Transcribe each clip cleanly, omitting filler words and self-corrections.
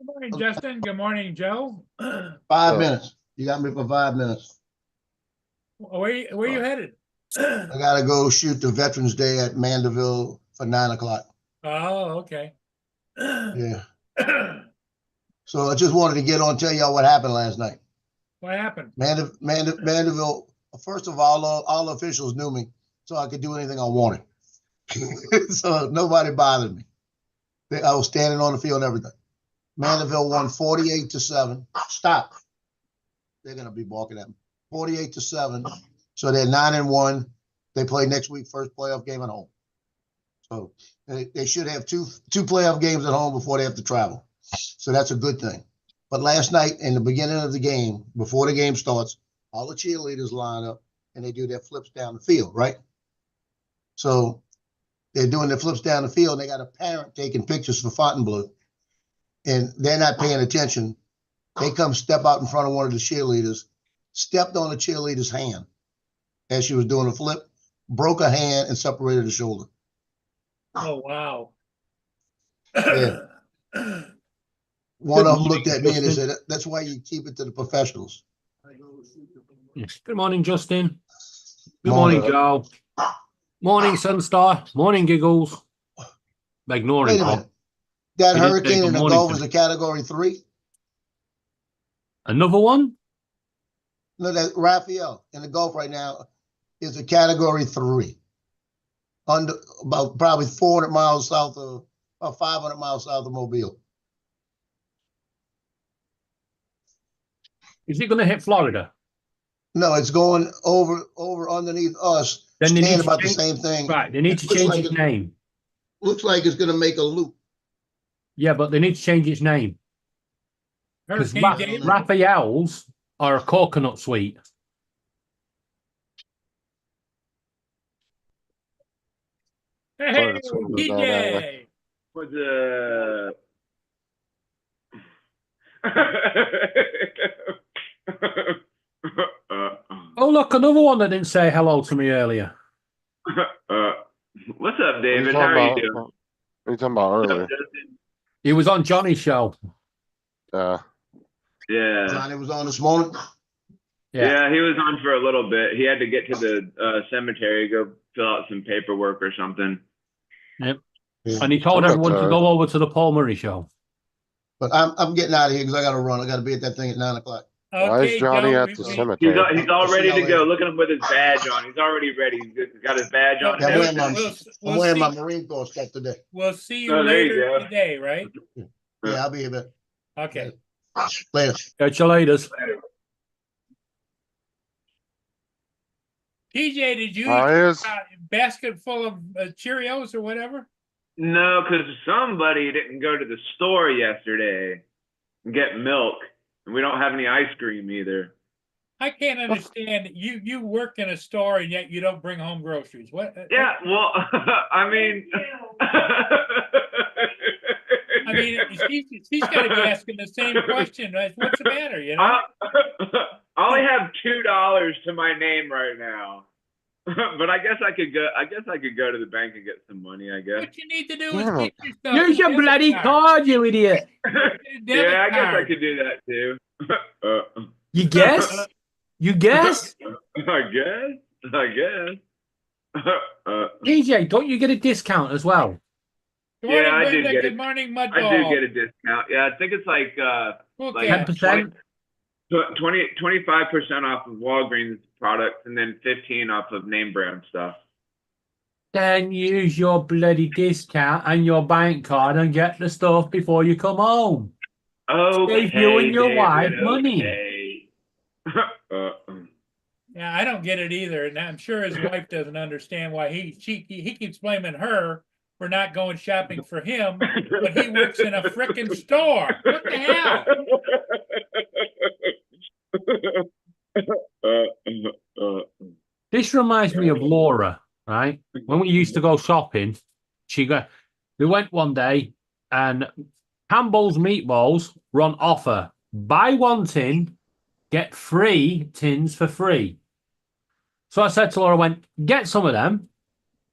Good morning, Justin. Good morning, Joe. 5 minutes. You got me for 5 minutes. Where you headed? I gotta go shoot the Veterans Day at Mandeville for 9 o'clock. Oh, okay. Yeah. So I just wanted to get on and tell y'all what happened last night. What happened? Mandeville, first of all the officials knew me, so I could do anything I wanted. So nobody bothered me. I was standing on the field and everything. Mandeville won 48-7. Stop. They're gonna be balking at me. 48-7. So they're 9-1. They play next week, first playoff game at home. So they should have two playoff games at home before they have to travel. So that's a good thing. But last night, in the beginning of the game, before the game starts, all the cheerleaders line up and they do their flips down the field, right? So they're doing their flips down the field. And they got a parent taking pictures for Fontainebleau, and they're not paying attention. They come step out in front of one of the cheerleaders, stepped on the cheerleader's hand as she was doing a flip, broke her hand, and separated the shoulder. Oh, wow. Yeah. One of them looked at me and they said, "That's why you keep it to the professionals." Yes. Good morning, Justin. Good morning, Joe. Morning, Sunstar. Morning, Giggles. Ignoring Wait a minute. That hurricane in the Gulf is a category 3? Another one? No, that Raphael in the Gulf right now is a category 3. Under about probably 400 miles south of, or 500 miles south of Mobile. Is it going to hit Florida? No, it's going over underneath us. Then they need about the same thing. Right, they need to change its name. Looks like it's going to make a loop. Yeah, but they need to change its name. Because Raphael's are a coconut sweet. Hey, DJ. What's Oh, look, another one that didn't say hello to me earlier. What's up, David? How are you doing? What are you talking about earlier? He was on Johnny's show. Yeah. Johnny was on this morning. Yeah, he was on for a little bit. He had to get to the cemetery, go fill out some paperwork or something. Yep. And he told everyone to go over to the Paul Murray show. But I'm getting out of here because I got to run. I got to be at that thing at 9 o'clock. Okay, why is Johnny Joe, at the cemetery? He's all ready to go. Look at him with his badge on. He's already ready. He's got his badge on. I'm wearing my Marine Corps stuff today. We'll see you later today, right? Yeah, I'll be here, man. Okay. Later. Catch you later. TJ, did you How eat is- a basket full of Cheerios or whatever? No, because somebody didn't go to the store yesterday and get milk. And we don't have any ice cream either. I can't understand. You work in a store and yet you don't bring home groceries. What? Yeah, well, I mean, she's got to be asking the same question. What's the matter? You know. I only have $2 to my name right now, but I guess I could go. I guess I could go to the bank and get some money. I guess. What you need to do is get yourself Use your bloody card, you idiot. Yeah, I guess I could do that too. You guess? You guess? I guess. DJ, don't you get a discount as well? Good morning, Yeah, I do Brenda. get Good it. morning, Mudball. I do get a discount. Yeah, I think it's like Okay. 10%? 25% off of Walgreens products and then 15 off of name brand stuff. Then use your bloody discount and your bank card and get the stuff before you come home. Okay, Save you and your David, wife money. okay. Yeah, I don't get it either, and I'm sure his wife doesn't understand why he keeps blaming her for not going shopping for him, but he works in a frickin' store. What the hell? This reminds me of Laura, right? When we used to go shopping, we went one day and Campbell's meatballs were on offer. Buy one tin, get 3 tins for free. So I said to Laura, get some of them,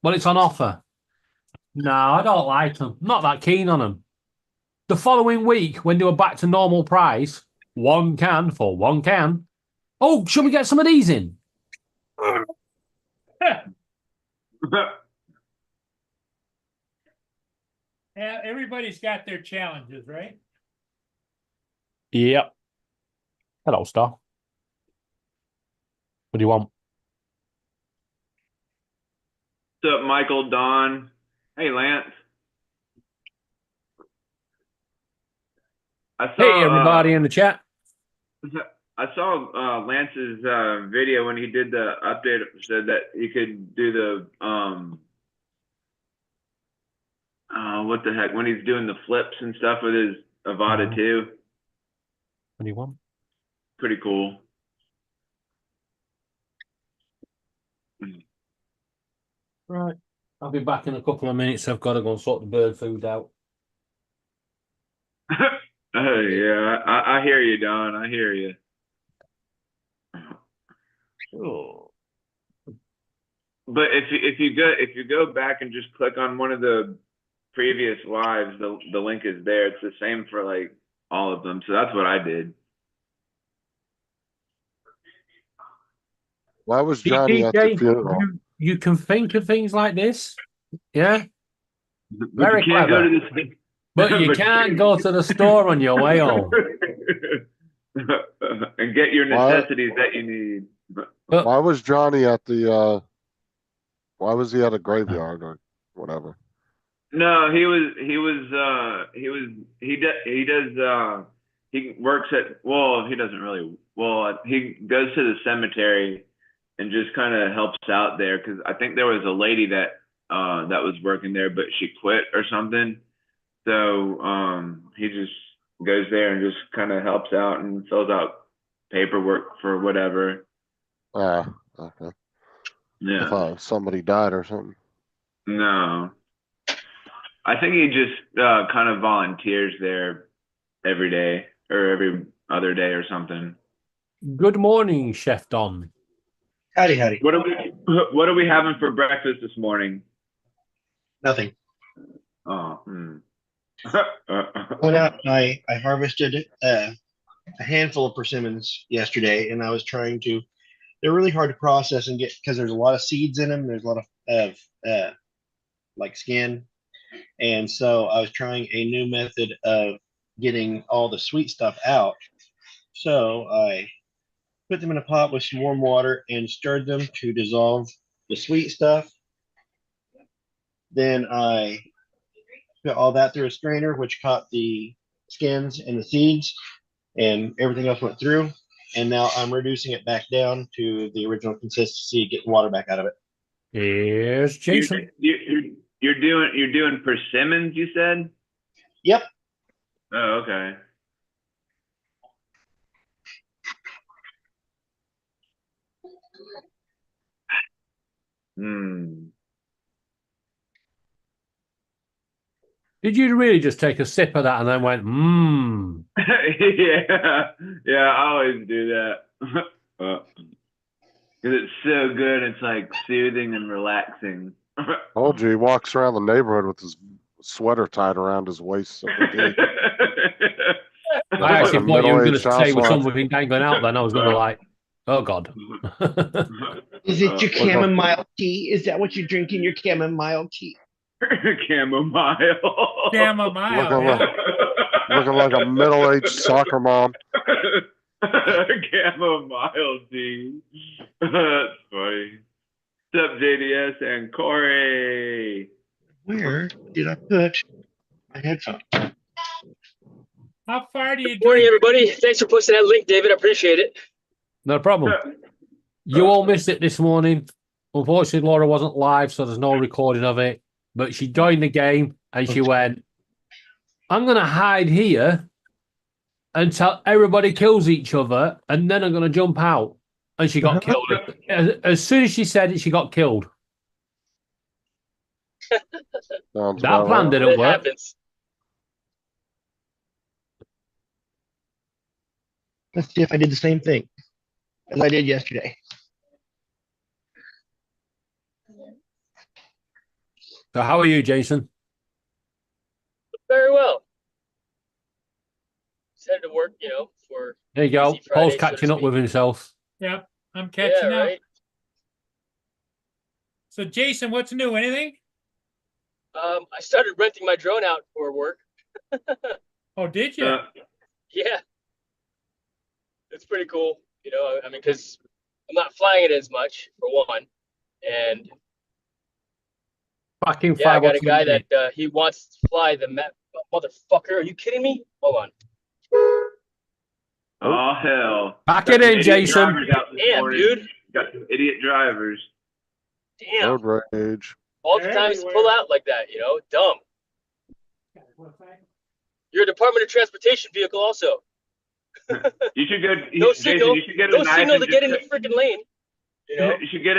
but it's on offer. No, I don't like them. Not that keen on them. The following week, when they were back to normal price, 1 can for 1 can. Oh, should we get some of these in? Yeah, everybody's got their challenges, right? Yep. Hello, Star. What do you want? What's up, Michael, Don? Hey, Lance. I saw, Hey, everybody in the chat. I saw Lance's video when he did the update. Said that he could do the what the heck, when he's doing the flips and stuff with his Avada 2. What do you want? Pretty cool. Right. I'll be back in a couple of minutes. I've got to go and sort the bird food out. Yeah, I hear you, Don. I hear you. Oh. But if you go back and just click on one of the previous lives, the link is there. It's the same for like all of them. So that's what I did. Why was Johnny at the DJ, funeral? you can think of things like this. Yeah. But Very you can't clever. go to this. But you can't go to the store on your way home. And get your necessities that you need. Why was Johnny at the? Why was he at a graveyard or whatever? No, he works at, well, he doesn't really, well, he goes to the cemetery and just kind of helps out there, because I think there was a lady that was working there, but she quit or something. So he just goes there and just kind of helps out and fills out paperwork for whatever. Okay. I Yeah. thought somebody died or something. No. I think he just kind of volunteers there every day or every other day or something. Good morning, Chef Don. Howdy, howdy. What are we having for breakfast this morning? Nothing. Oh. Went out and I harvested a handful of persimmons yesterday, and I was trying to. They're really hard to process and get because there's a lot of seeds in them. There's a lot of like skin, and so I was trying a new method of getting all the sweet stuff out. So I put them in a pot with some warm water and stirred them to dissolve the sweet stuff. Then I put all that through a strainer, which caught the skins and the seeds, and everything else went through. And now I'm reducing it back down to the original consistency, getting water back out of it. Here's Jason. You're doing persimmons, you said? Yep. Oh, okay. Did you really just take a sip of that and then went, mmm? Yeah, I always do that. Because it's so good. It's like soothing and relaxing. Told you he walks around the neighborhood with his sweater tied around his waist. I actually Fucking thought you were going to middle-aged say with housewife. something dangling out then. I was going to like, oh, God. Is it your chamomile tea? Is that what you're drinking, your chamomile tea? Chamomile. Chamomile. Yeah. Looking like a middle-aged soccer mom. Chamomile tea. That's funny. What's up, JDS and Corey? Where did I put my headphones? How far do you Good morning, drink? everybody. Thanks for posting that link, David. I appreciate it. No problem. You all missed it this morning. Unfortunately, Laura wasn't live, so there's no recording of it. But she joined the game and she went, I'm going to hide here until everybody kills each other, and then I'm going to jump out. And she got killed. As soon as she said it, she got killed. Sounds That about plan right. didn't It work. happens. Let's see if I did the same thing as I did yesterday. So how are you, Jason? Very well. headed to work, for There you go. Easy Friday, Paul's so to catching up speak. with himself. Yep, I'm catching yeah, up. right. So Jason, what's new? Anything? I started renting my drone out for work. Oh, did you? Yeah, it's pretty cool. I mean, because I'm not flying it as much for one, and Fucking yeah, I five got or a guy 20. that he wants to fly the map. Motherfucker, are you kidding me? Hold on. Oh hell! Back Got it some in, idiot Jason. drivers out this Damn, morning. dude. Got some idiot drivers. Damn. Road rage. All the They're times to pull everywhere. out like that, dumb. You're a Department of Transportation vehicle, also. You should go, No Jason. signal. You should get a No knife signal and to get in just. the freaking lane. You should get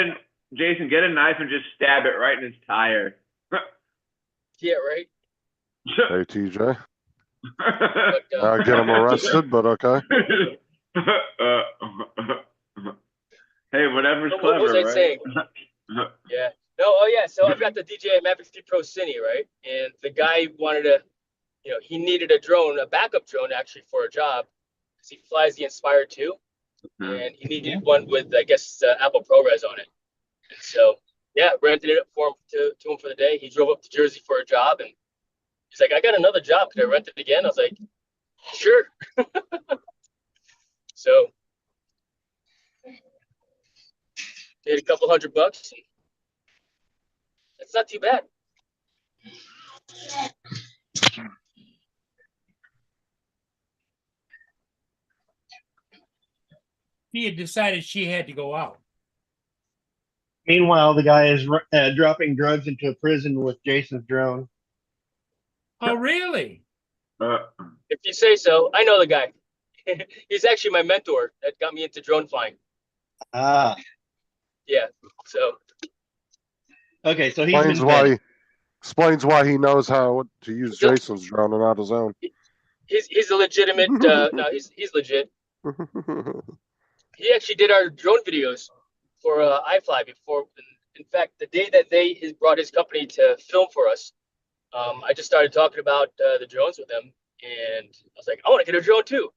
Jason. Get a knife and just stab it right in his tire. Yeah, right. Hey, TJ. But, Get him arrested, but okay. Hey, whatever's What clever, was I right? saying? Yeah. No, oh yeah. So I've got the DJI Mavic 3 Pro Cine, right? And the guy wanted to, he needed a drone, a backup drone actually for a job, because he flies the Inspire 2, and he needed one with, I guess, Apple ProRes on it. And so, yeah, rented it for him to him for the day. He drove up to Jersey for a job, and he's like, "I got another job. Could I rent it again?" I was like, "Sure." So, paid a couple $100. That's not too bad. He had decided she had to go out. Meanwhile, the guy is dropping drugs into a prison with Jason's drone. Oh, really? If you say so. I know the guy. He's actually my mentor that got me into drone flying. Ah, Yeah. So okay. So he's Explains been why. vetted. Explains why he knows how to use Jason's drone and not his own. he's a legitimate. No, he's legit. He actually did our drone videos for iFly before. In fact, the day that he brought his company to film for us, I just started talking about the drones with him, and I was like, I want to get a drone too.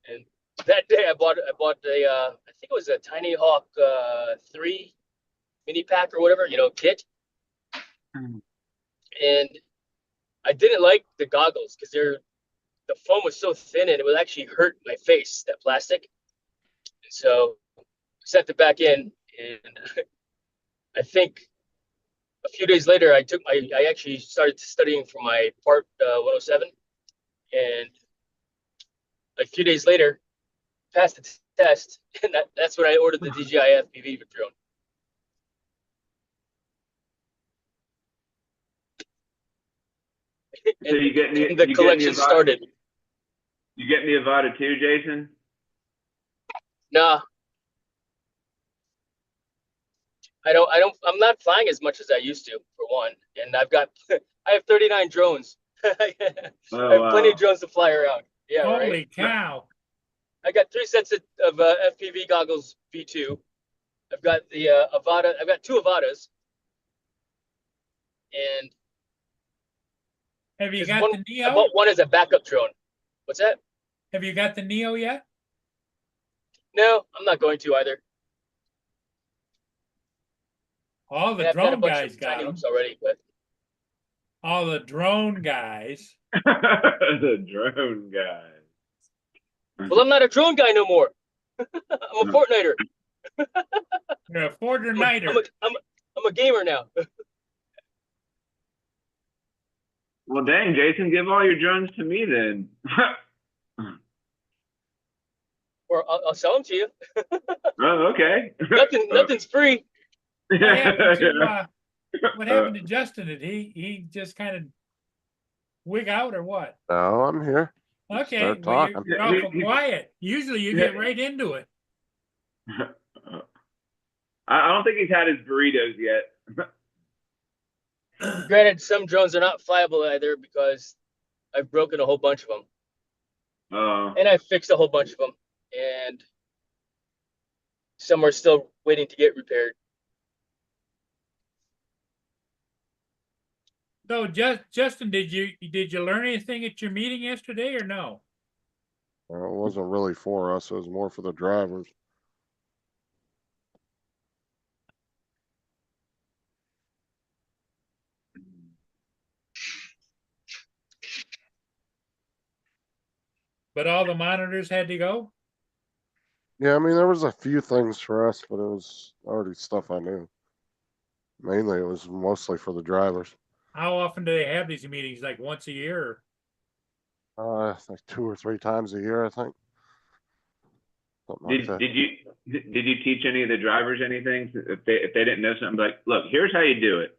And that day, I bought a I think it was a Tiny Hawk 3 mini pack or whatever, kit. And I didn't like the goggles because the foam was so thin and it would actually hurt my face, that plastic. And so I sent it back in, and I think a few days later, I actually started studying for my Part 107, and a few days later, passed the test, and that's when I ordered the DJI FPV drone. So you getting the, And the collection started. You getting the Avata too, Jason? Nah, I'm not flying as much as I used to, for one, and I have 39 drones. I have plenty of drones to fly around. Yeah, Holy right. cow. I got 3 sets of FPV goggles V2. I've got the Avata. I've got 2 Avatas, and Have you there's got one, the I Neo? bought one as a backup drone. What's that? Have you got the Neo yet? No, I'm not going to either. All the I've got a drone bunch guys of got tiny them. hooks already, but All the drone guys. The drone guy. well, I'm not a drone guy no more. I'm a Fortniter. You're a Fortniter. I'm a gamer now. Well, dang, Jason, give all your drones to me then. Or I'll sell them to you. Oh, okay. Nothing's free. What happened to Justin? Did he just kind of wig out or what? No, I'm here. Okay, Start well, talking. you're awful quiet. Usually you get right into it. I don't think he's had his burritos yet. Granted, some drones are not flyable either because I've broken a whole bunch of them, and I've fixed a whole bunch of them, and some are still waiting to get repaired. So, Justin, did you learn anything at your meeting yesterday or no? It wasn't really for us. It was more for the drivers. But all the monitors had to go? Yeah, I mean, there was a few things for us, but it was already stuff I knew. Mainly, it was mostly for the drivers. How often do they have these meetings? Like once a year? Like 2 or 3 times a year, I think. Something like that. Did you teach any of the drivers anything? If they didn't know something, like, look, here's how you do it.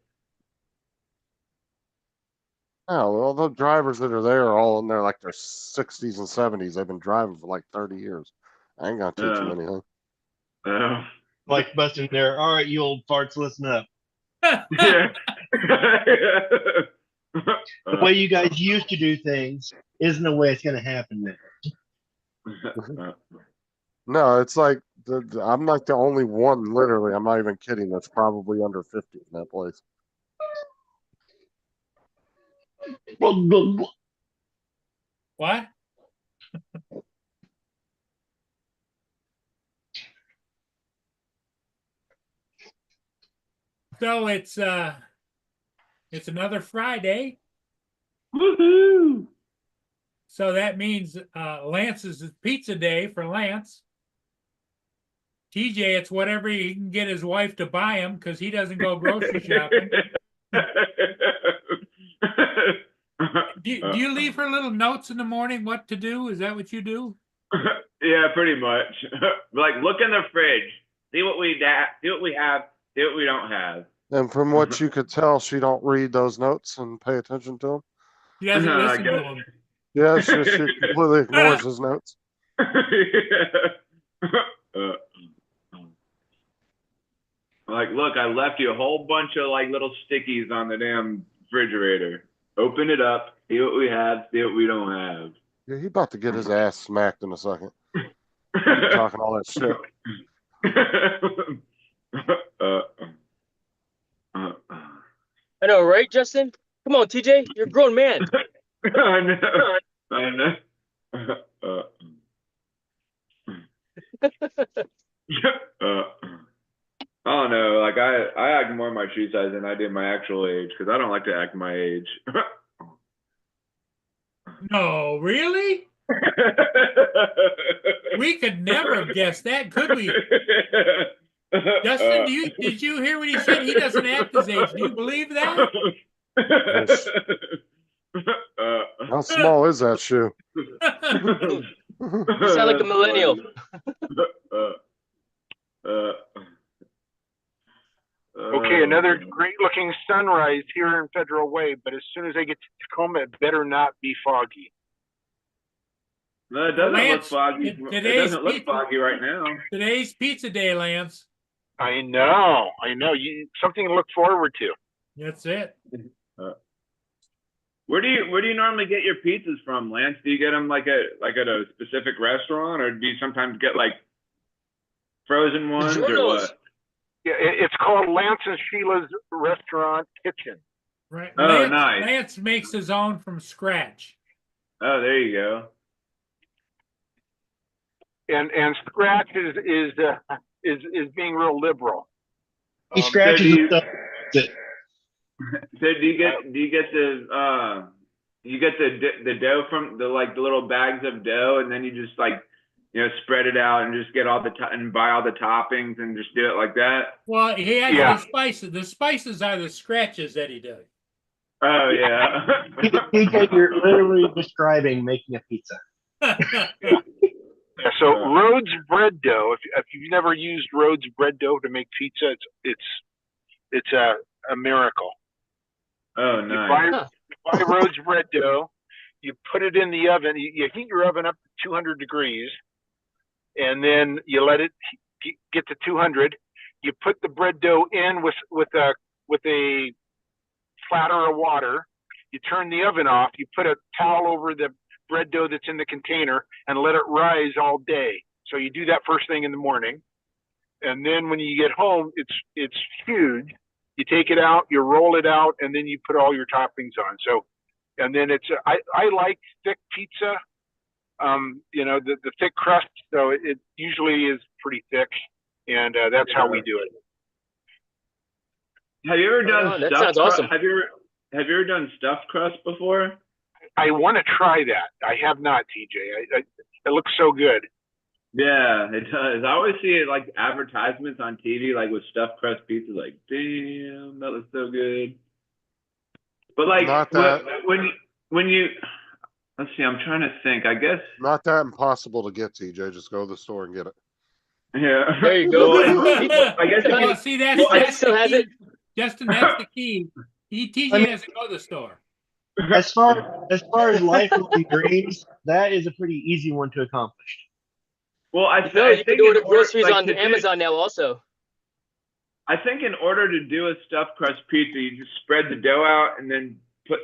Yeah, well, the drivers that are there are all in their like their 60s and 70s. They've been driving for like 30 years. I ain't gonna teach them anything. Like busting there. All right, you old farts, listen up. Yeah. The way you guys used to do things isn't the way it's going to happen now. No, it's like I'm like the only one, literally. I'm not even kidding. That's probably under 50 in that place. What? So it's another Friday. Woohoo! So that means Lance's pizza day for Lance. TJ, it's whatever he can get his wife to buy him because he doesn't go grocery shopping. Do you leave her little notes in the morning what to do? Is that what you do? Yeah, pretty much. Like, look in the fridge, see what we have, see what we don't have. And from what you could tell, she don't read those notes and pay attention to them. She doesn't I listen to guess. him. Yeah, she completely ignores his notes. Like, look, I left you a whole bunch of like little stickies on the damn refrigerator. Open it up, see what we have, see what we don't have. Yeah, he about to get his ass smacked in a second. Talking all that shit. I know, right, Justin? Come on, TJ, you're a grown man. I know. I know. I don't know. Like I act more my shoe size than I did my actual age because I don't like to act my age. No, really? We could never have guessed that, could we? Justin, did you hear what he said? He doesn't act his age. Do you believe that? How small is that shoe? You sound like a millennial. Okay, another great looking sunrise here in Federal Way, but as soon as I get to Tacoma, it better not be foggy. No, it doesn't Lance, look foggy. It doesn't look foggy right now. Today's pizza day, Lance. I know. Something to look forward to. That's it. Where do you normally get your pizzas from, Lance? Do you get them like at a specific restaurant, or do you sometimes get like frozen ones, or what? Yeah, it's called Lance and Sheila's Restaurant Kitchen. Right. Oh, Lance, nice. Lance makes his own from scratch. Oh, there you go. And scratch is being real liberal. He scratches so stuff. So do you get the dough from the little bags of dough, and then you just like, you know, spread it out and just get all and buy all the toppings and just do it like that? Well, he has Yeah. the spices. The spices are the scratches that he does. Oh yeah. TJ, you're literally describing making a pizza. Yeah, so Rhodes bread dough. If you've never used Rhodes bread dough to make pizza, it's a miracle. Oh, You nice. buy Rhodes bread dough. You put it in the oven. You heat your oven up to 200 degrees, and then you let it get to 200. You put the bread dough in with a flatter of water. You turn the oven off. You put a towel over the bread dough that's in the container and let it rise all day. So you do that first thing in the morning, and then when you get home, it's huge. You take it out, you roll it out, and then you put all your toppings on. So, and then I like thick pizza. the thick crust, so it usually is pretty thick, and that's how we do it. Have you ever Right done on, that stuffed sounds awesome. Have you ever done stuffed crust before? I want to try that. I have not, TJ. It looks so good. Yeah, it does. I always see it like advertisements on TV, like with stuffed crust pizza. Like, damn, that looks so good. But like Not that- when you let's see, I'm trying to think. I guess Not that impossible to get, TJ. Just go to the store and get it. yeah. There you go. I guess if Well, you, see, that's, Well, that's still the has key. it. Justin, that's the key. TJ I mean- doesn't go to the store. As far as lifelong dreams, that is a pretty easy one to accomplish. well, I No, I you think can order in order- groceries like, on to do- Amazon now also. I think in order to do a stuffed crust pizza, you just spread the dough out and then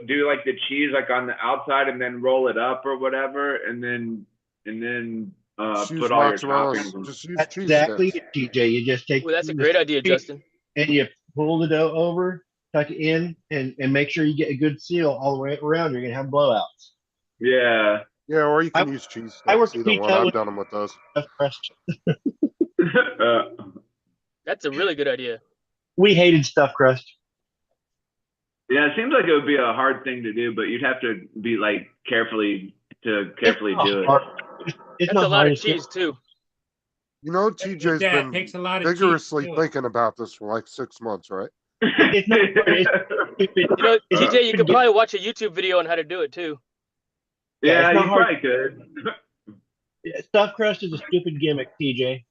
do like the cheese like on the outside and then roll it up or whatever, and then Just use put all your mozzarella. toppings. Just use That's cheese exactly sticks. it, TJ. You just take Well, that's a the great idea, stick Justin. and you pull the dough over, tuck it in, and make sure you get a good seal all the way around. You're gonna have blowouts. Yeah. Yeah, or you can I- use cheese I work sticks. Either one. pizza I've with- done them with those. Stuffed crust. That's a really good idea. We hated stuffed crust. Yeah, it seems like it would be a hard thing to do, but you'd have to be like carefully do It's it. not hard. It's That's not a lot hard of as it- cheese too. Oh, You know, TJ's Yeah, it been takes a lot of cheese vigorously to do it. thinking about this for like 6 months, right? It's not hard. It's You know, It's- TJ, you could probably watch a YouTube video on how to do it too. Yeah, it's you not hard. probably could. Stuffed crust is a stupid gimmick, TJ.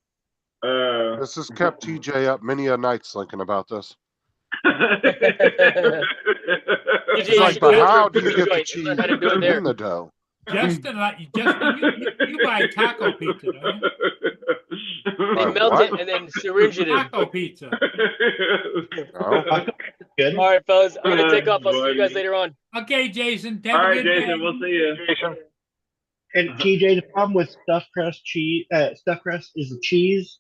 This has kept TJ up many a nights thinking about this. TJ, He's you like, should go but to how a do you pizza get the joint and cheese learn how to do it there. in the dough? Justin, you buy taco pizza, don't you? They Like melt what? it and then syringe it in. Taco pizza. No? Good. All right, fellas, I'm gonna take off. I'll see you guys Buddy. later on. Okay, Jason. Have All a right, good day. Jason, we'll see you. Jason. And TJ, the problem with stuffed crust is the cheese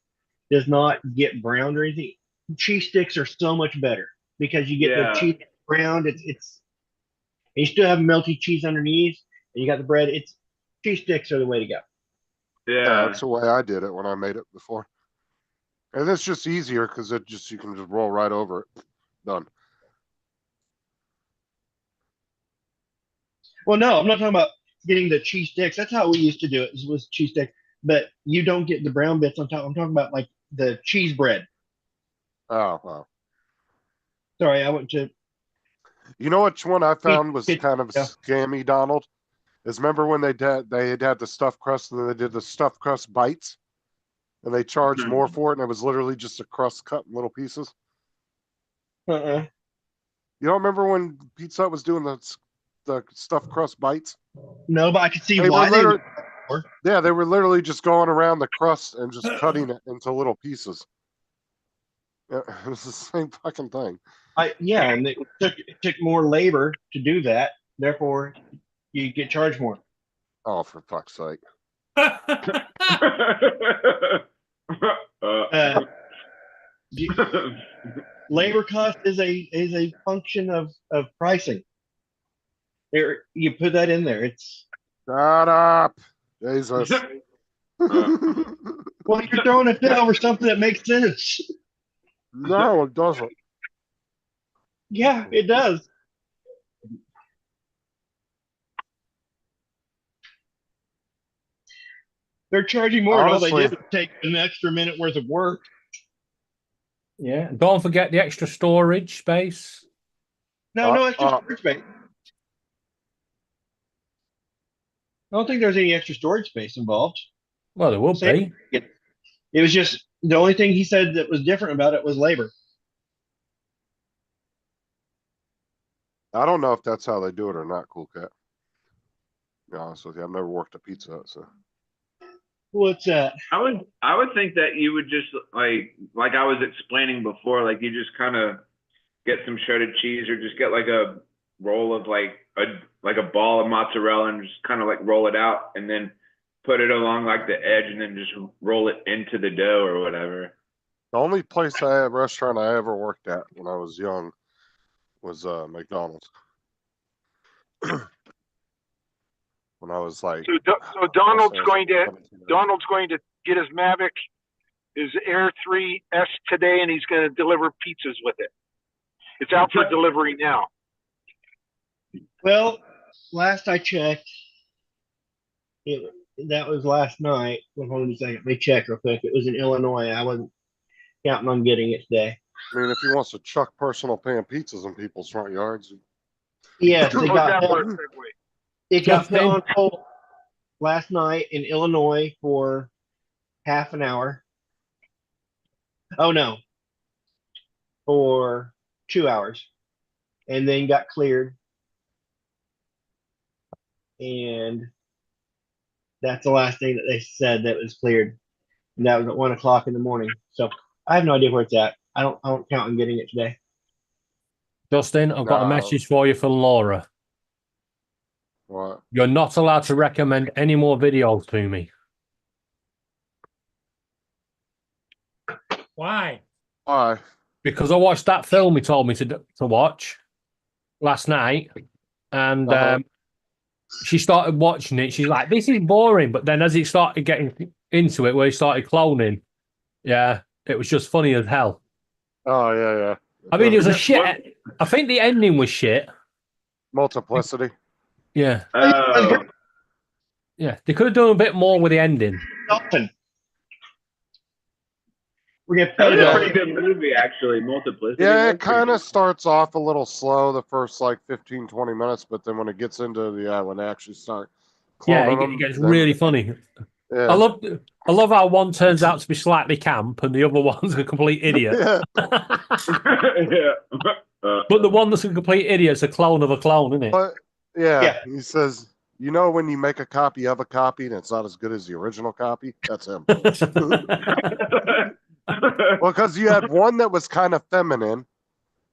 does not get browned or anything. Cheese sticks are so much better because you get Yeah. the cheese browned. And you still have melty cheese underneath, and you got the bread. Cheese sticks are the way to go. Yeah, Yeah. that's the way I did it when I made it before. And it's just easier because you can just roll right over it. Done. Well, no, I'm not talking about getting the cheese sticks. That's how we used to do it. Was cheese sticks, but you don't get the brown bits on top. I'm talking about like the cheese bread. Oh, wow. Sorry, I went to. You know which one I found was it- kind of yeah. scammy, Donald? Is remember when they had the stuffed crust and then they did the stuffed crust bites? And they charged Mhm. more for it and it was literally just a crust cut in little pieces? Uh-uh. You don't remember when Pizza Hut was doing the stuffed crust bites? No, but I could see They why were they. literally, yeah, they were literally just going around the crust and just cutting it into little pieces. Yeah, it was the same fucking thing. Yeah, and it took more labor to do that. Therefore, you get charged more. Oh, for fuck's sake. Labor cost is a function of pricing. You put that in there. It's Shut up. Jesus. well, you're throwing a fit over something that makes sense. No, it doesn't. Yeah, it does. They're charging more, and all they Honestly. did was take an extra minute worth of work. Yeah. Don't forget the extra storage space. No extra uh. storage space. I don't think there's any extra storage space involved. Well, there will Same. be. It was just the only thing he said that was different about it was labor. I don't know if that's how they do it or not, Cool Cat. To be honest with you, I've never worked at Pizza Hut, so. What's that? I would think that you would just like I was explaining before, like you just kind of get some shredded cheese or just get like a roll of like a ball of mozzarella and just kind of like roll it out and then put it along like the edge and then just roll it into the dough or whatever. The only restaurant I ever worked at when I was young was McDonald's. when I was like. So Donald's going to get his Mavic, his Air 3S today, and he's going to deliver pizzas with it. It's out for delivery now. Well, last I checked, that was last night. Well, hold on a second. Let me check real quick. It was in Illinois. I wasn't counting on getting it today. I mean, if he wants to chuck personal pan pizzas in people's front yards. Yes, How's that work, Segway? it got Justin? put on hold last night in Illinois for half an hour. Oh no, for 2 hours, and then got cleared. And that's the last thing that they said that was cleared. And that was at 1 o'clock in the morning. So I have no idea where it's at. I don't count on getting it today. Justin, I've got a No. message for you from Laura. What? You're not allowed to recommend any more videos to me. Why? Why? Because I watched that film he told me to watch last night, and she started watching it. She's like, "This is boring," but then as it started getting into it, where he started cloning, yeah, it was just funny as hell. Oh yeah. I mean, it was a shit. I think the ending was shit. Multiplicity. Yeah, Oh, yeah, they could have done a bit more with the ending. Dolphin. We're gonna that play was a that. pretty good movie, actually. Multiplicity. Yeah, was it pretty kind of good. starts off a little slow the first like 15, 20 minutes, but then when it gets into when they actually start Yeah, cloning it them, gets then- really funny. yeah. I love how one turns out to be slightly camp and the other one's a complete idiot. Yeah. Yeah. But the one that's a complete idiot is a clone of a clone, isn't it? But yeah, Yeah. he says, you know, when you make a copy of a copy and it's not as good as the original copy, that's him. Well, because you had one that was kind of feminine,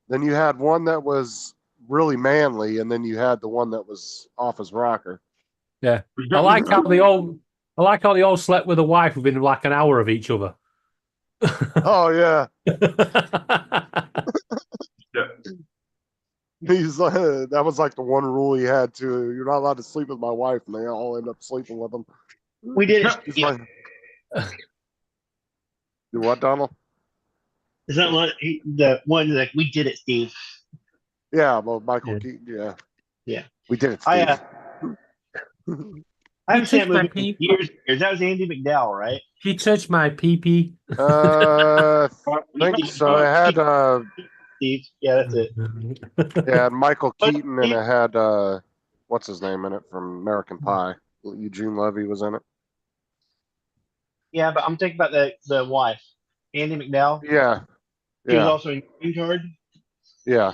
then you had one that was really manly, and then you had the one that was off his rocker. I like how they all slept with a wife within like an hour of each other. Oh yeah, he's that was like the one rule he had too. You're not allowed to sleep with my wife, and they all end up sleeping with him. We did it. He's Steve. like, do what, Donald? Is that what the one like we did it, Steve? Yeah, well, Michael Yeah. Keaton. Yeah, Yeah. we did it. I, Steve. I haven't seen that took my movie in years. That was Andy McDowell, right? He touched my pee-pee. I think so. It had Steve. Yeah, that's it. it had Michael Keaton, and it had what's his name in it from American Pie. Eugene Levy was in it. Yeah, but I'm thinking about the wife, Andy McDowell. Yeah, She was yeah, also in Green Card. yeah.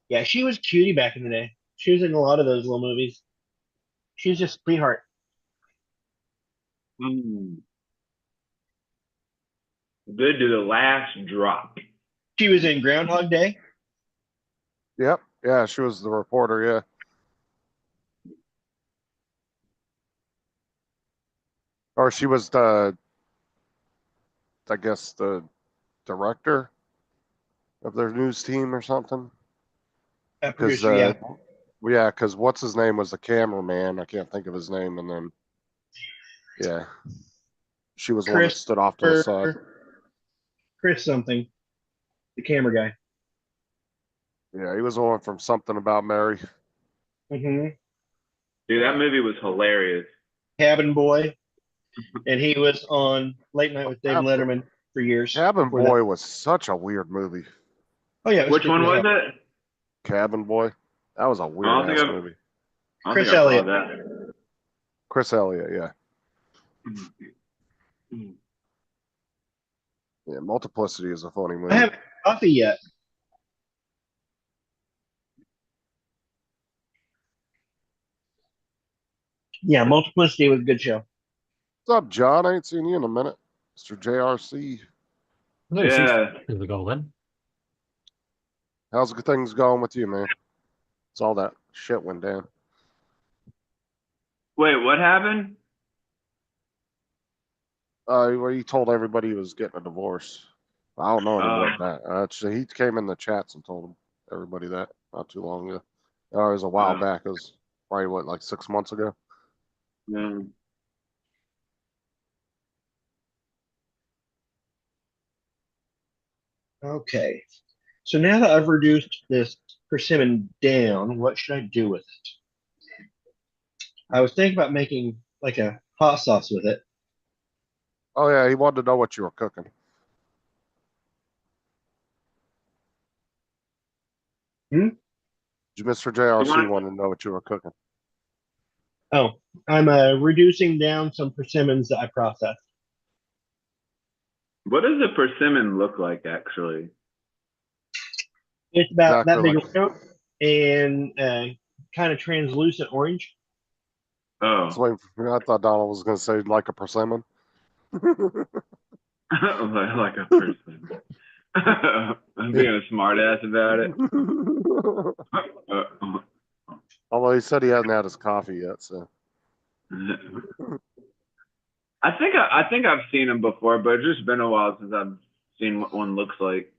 Yeah, she was cutie back in the day. She was in a lot of those little movies. She was just a sweetheart. Mm. Good to the last drop. She was in Groundhog Day. Yep. Yeah, she was the reporter. Yeah. Or she was I guess, the director of their news team or something. Because, Producer, yeah. yeah, because what's his name was the cameraman. I can't think of his name. And then, yeah, she was the one that Chris stood off to the side. Chris something, the camera guy. Yeah, he was the one from Something About Mary. Mm-hmm. Dude, that movie was hilarious. Cabin Boy, and he was on Late Night with David Letterman for years. Cabin before that. Boy was such a weird movie. Oh yeah, it Which one was stupid. it? Cabin Boy. That was a I don't weird think ass I've- movie. I don't Chris think I saw Elliott. that. Chris Elliott, yeah. Yeah, Multiplicity is a funny movie. I haven't had coffee yet. Yeah, Multiplicity was a good show. What's up, John? I ain't seen you in a minute. Mr. JRC. Yeah. Here we go then. How's things going with you, man? It's all that shit went down. Wait, what happened? Where he told everybody he was getting a divorce. I don't know anyone that. He came in the chats and told everybody that not too long ago. It was a while back. It was probably, what, like 6 months ago? No. Okay. So now that I've reduced this persimmon down, what should I do with it? I was thinking about making like a hot sauce with it. Oh yeah, he wanted to know what you were cooking. Mr. JRC wanted to know what you were cooking. Oh, I'm reducing down some persimmons that I processed. What does a persimmon look like, actually? It's about Exactly that big around and kind of translucent orange. Oh, I thought Donald was going to say like a persimmon. like a person. I'm being a smart ass about it. Although he said he hasn't had his coffee yet, so. I think I've seen them before, but it's just been a while since I've seen what one looks like.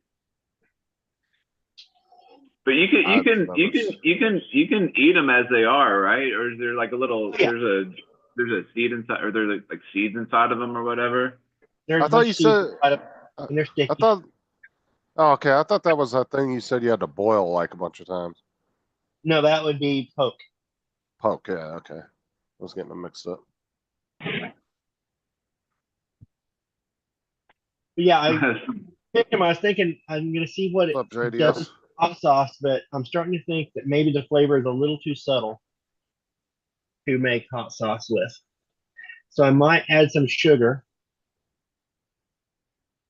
But you can eat them as they are, right? Or is there like a little there's a seed inside, or there's like seeds inside of them or whatever? There's I thought you said. and they're sticky. I thought. Oh, okay. I thought that was that thing you said you had to boil like a bunch of times. No, that would be poke. Poke, yeah, okay. I was getting them mixed up. But yeah, I was thinking I'm gonna see what it What's up, JDS? does with hot sauce, but I'm starting to think that maybe the flavor is a little too subtle to make hot sauce with. So I might add some sugar.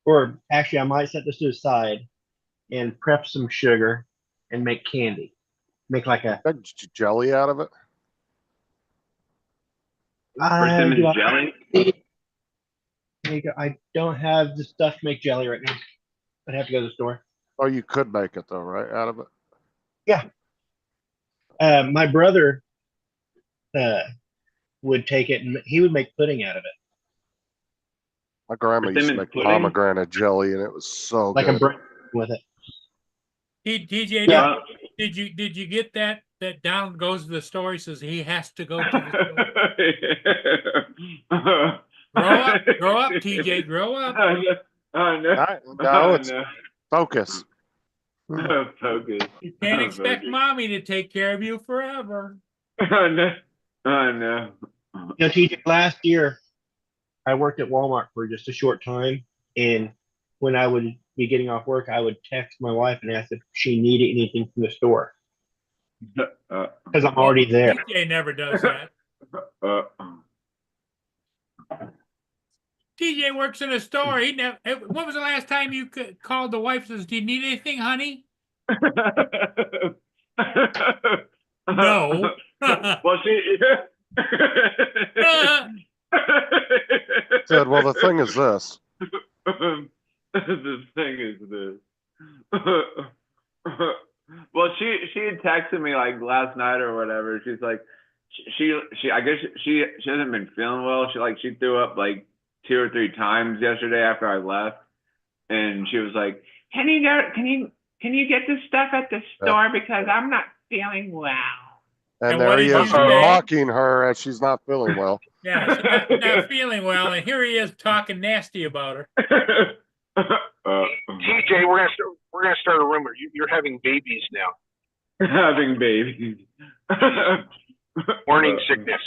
Or actually I might set this to the side and prep some sugar and make candy. Make like a Jelly out of it? Persimmon jelly? I don't have the stuff to make jelly right now. I'd have to go to the store. Oh, you could make it though, right? Out of it? Yeah. My brother would take it and he would make pudding out of it. My grandma used to make pudding? pomegranate jelly, and it was so Like good. a bread with it. TJ, Yeah. did you get that Down goes to the store? He says he has to go to the store. Grow up, TJ, grow up. Oh no! No, it's focus. Focus. You can't expect mommy to take care of you forever. Oh no! Oh no! You know, TJ, last year I worked at Walmart for just a short time, and when I would be getting off work, I would text my wife and ask if she needed anything from the store because I'm already there. TJ never does that. TJ works in a store. He never. When was the last time you called the wife and says, "Do you need anything, honey?" No. Well, she Said, well, the thing is this. The thing is this. Well, she had texted me like last night or whatever. She's like, she I guess she hasn't been feeling well. She threw up like 2 or 3 times yesterday after I left, and she was like, can you get this stuff at the store because I'm not feeling well. And what there he did is you say? mocking her as she's not feeling well. Yeah, she's not feeling well, and here he is talking nasty about her. TJ, we're gonna start a rumor. You're having babies now. Having babies. Morning sickness.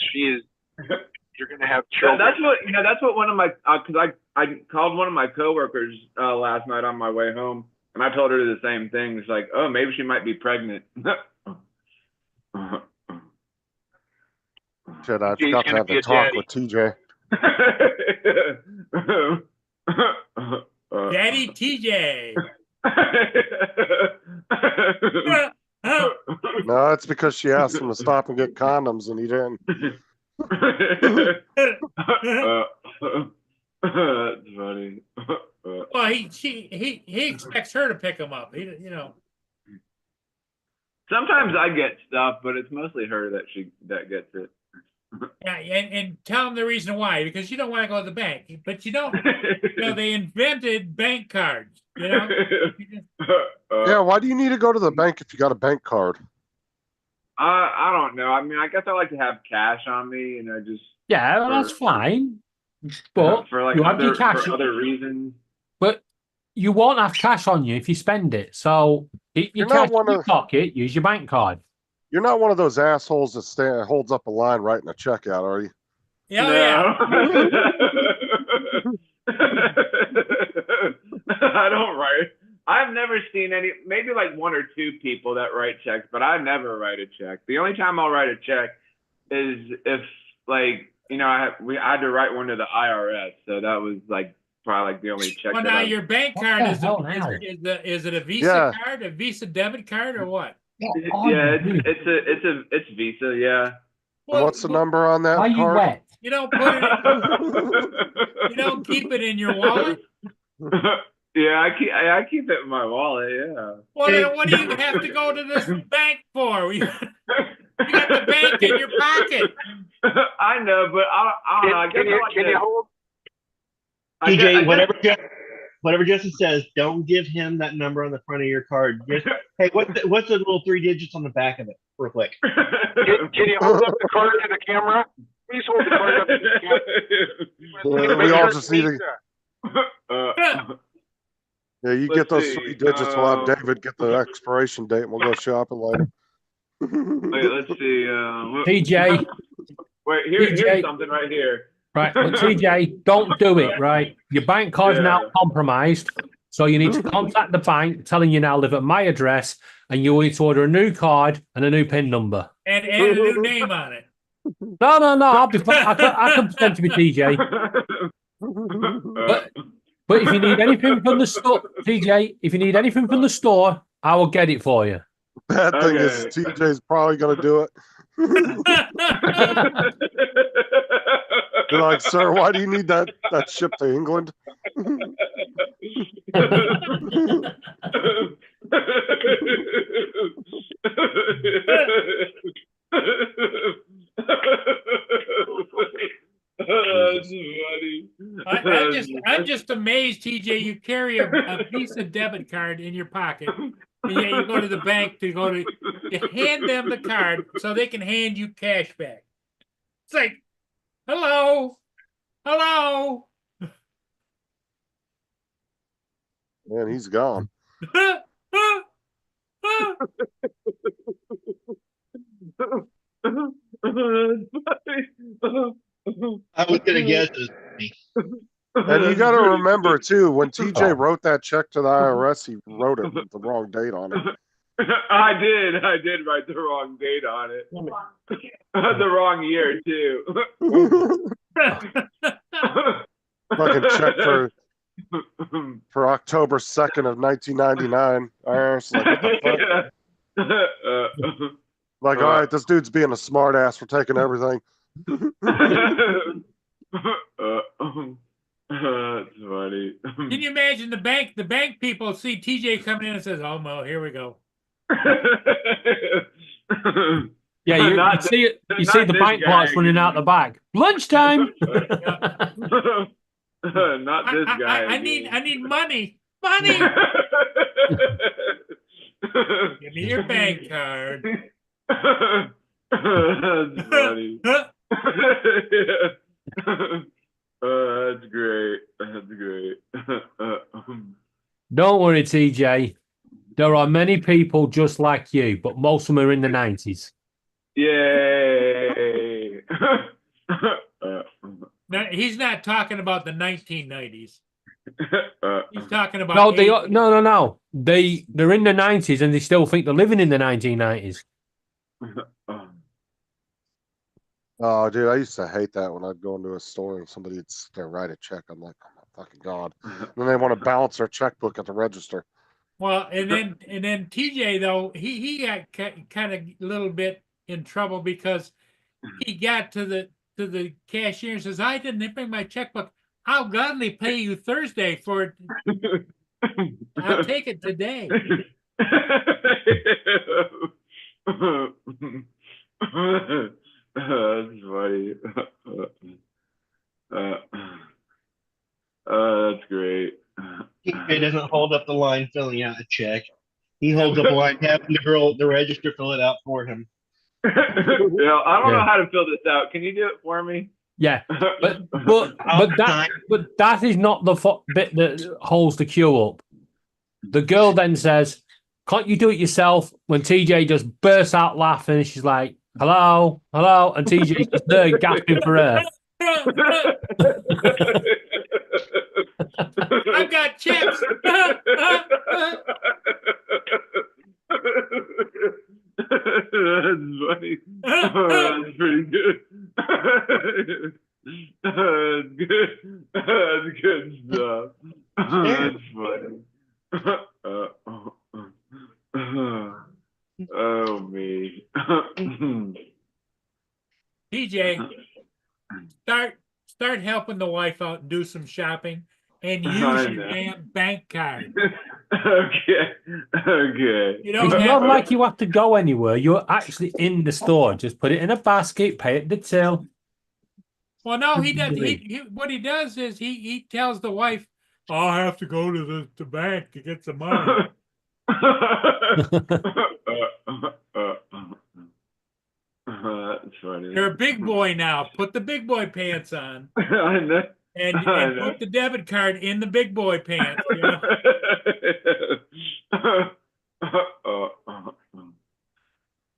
You're gonna have children. That's what one of my because I called one of my coworkers last night on my way home, and I told her the same thing. It's like, oh, maybe she might be pregnant. Shit, I TJ's forgot to gonna have be the a talk daddy. with TJ. Daddy TJ. No, it's because she asked him to stop and get condoms, and he didn't. That's funny. Well, he expects her to pick him up. You know. Sometimes I get stuff, but it's mostly her that gets it. Yeah, and tell him the reason why, because you don't want to go to the bank, but you don't. You know, they invented bank cards. You know. Yeah, why do you need to go to the bank if you got a bank card? I don't know. I mean, I guess I like to have cash on me, just Yeah, well, that's fine. But for like you have your cash, for other reasons. but you won't have cash on you if you spend it. So keep your You're not cash in one your of- pocket. Use your bank card. You're not one of those assholes that holds up a line writing a check out, are you? Oh, yeah. I don't write. I've never seen maybe like one or two people that write checks, but I never write a check. The only time I'll write a check is if like, I had to write one to the IRS. So that was like probably like the only check. Well, that now I've- your bank What card the is hell now? is it a Visa Yeah. card, a Visa debit card, or what? Yeah, it's Visa, yeah. Well, What's the number on that Are you card? wet? You don't put it. You don't keep it in your wallet. Yeah, I keep it in my wallet. Yeah. Well, then what do you have to go to this bank for? You got the bank in your pocket. I know, but I don't know. I guess I like Can you hold? I guess- TJ, whatever Justin says, don't give him that number on the front of your card. Just, hey, what's the little 3 digits on the back of it, real quick? Can you hold up the card to the camera? Please hold the card up to the camera. We all just need to. Uh, Yeah, you Let's get those see, 3 digits. We'll have David get the expiration date, and we'll go shopping later. wait, let's see. TJ, Wait, TJ. here's something right here. right? But TJ, don't do it. Right? Your bank card's now Yeah. compromised, so you need to contact the bank, telling you now live at my address, and you will need to order a new card and a new PIN number. And a new name on it. No, I'll be fine. I can pretend to be TJ. But if you need anything from the store, TJ, if you need anything from the store, I will get it for you. Bad thing is, Okay. TJ's probably going to do it. You're like, sir, why do you need that shipped to England? That's funny. I'm just amazed, TJ. You carry a Visa debit card in your pocket, and yet you go to the bank to hand them the card so they can hand you cash back. It's like, hello. Man, he's gone. I was gonna guess it was me. And you got to remember, too, when TJ wrote that check to the IRS, he wrote it with the wrong date on it. I did write the wrong date on it. The wrong year too. Fucking check for October 2nd of 1999. IRS, like, what the fuck? Like, all right, this dude's being a smart ass for taking everything. That's funny. Can you imagine the bank people see TJ coming in and says, "Oh no, here we go." Yeah, you Not see it. You not see the this bank guy. clerks running out the back. Lunchtime. Not this guy. I need money. Money. Give me your bank card. That's funny. That's great. That's great. Don't worry, TJ. There are many people just like you, but most of them are in the 90s. Yay! No, he's not talking about the 1990s. He's talking about No, they 80s. no. They're in the 90s and they still think they're living in the 1990s. Oh, dude, I used to hate that when I'd go into a store and somebody would sit there write a check. I'm like, oh my fucking God. And then they want to balance their checkbook at the register. Well, and then TJ though he got kind of a little bit in trouble because he got to the cashier and says, "I didn't bring my checkbook. I'll gladly pay you Thursday for it. I'll take it today." That's funny. That's great. TJ doesn't hold up the line filling out a check. He holds up a line having the register fill it out for him. I don't know Yeah. how to fill this out. Can you do it for me? Yeah, but that is not the bit that holds the queue up. The girl then says, "Can't you do it yourself?" When TJ just bursts out laughing, she's like, "Hello, hello," and TJ's just there gasping for air. I've got chips. That's funny. That's pretty good. That's good. That's good stuff. That's funny. Oh me. TJ, start helping the wife out and do some shopping and use your damn bank card. Okay. You don't It's have not like you have to go anywhere. You're actually in the store. Just put it in a basket, pay at the till. Well, no, he does. What he does is he tells the wife, "I'll have to go to the bank to get some money." That's funny. You're a big boy now. Put the big boy pants on I know. and I know. put the debit card in the big boy pants. You know?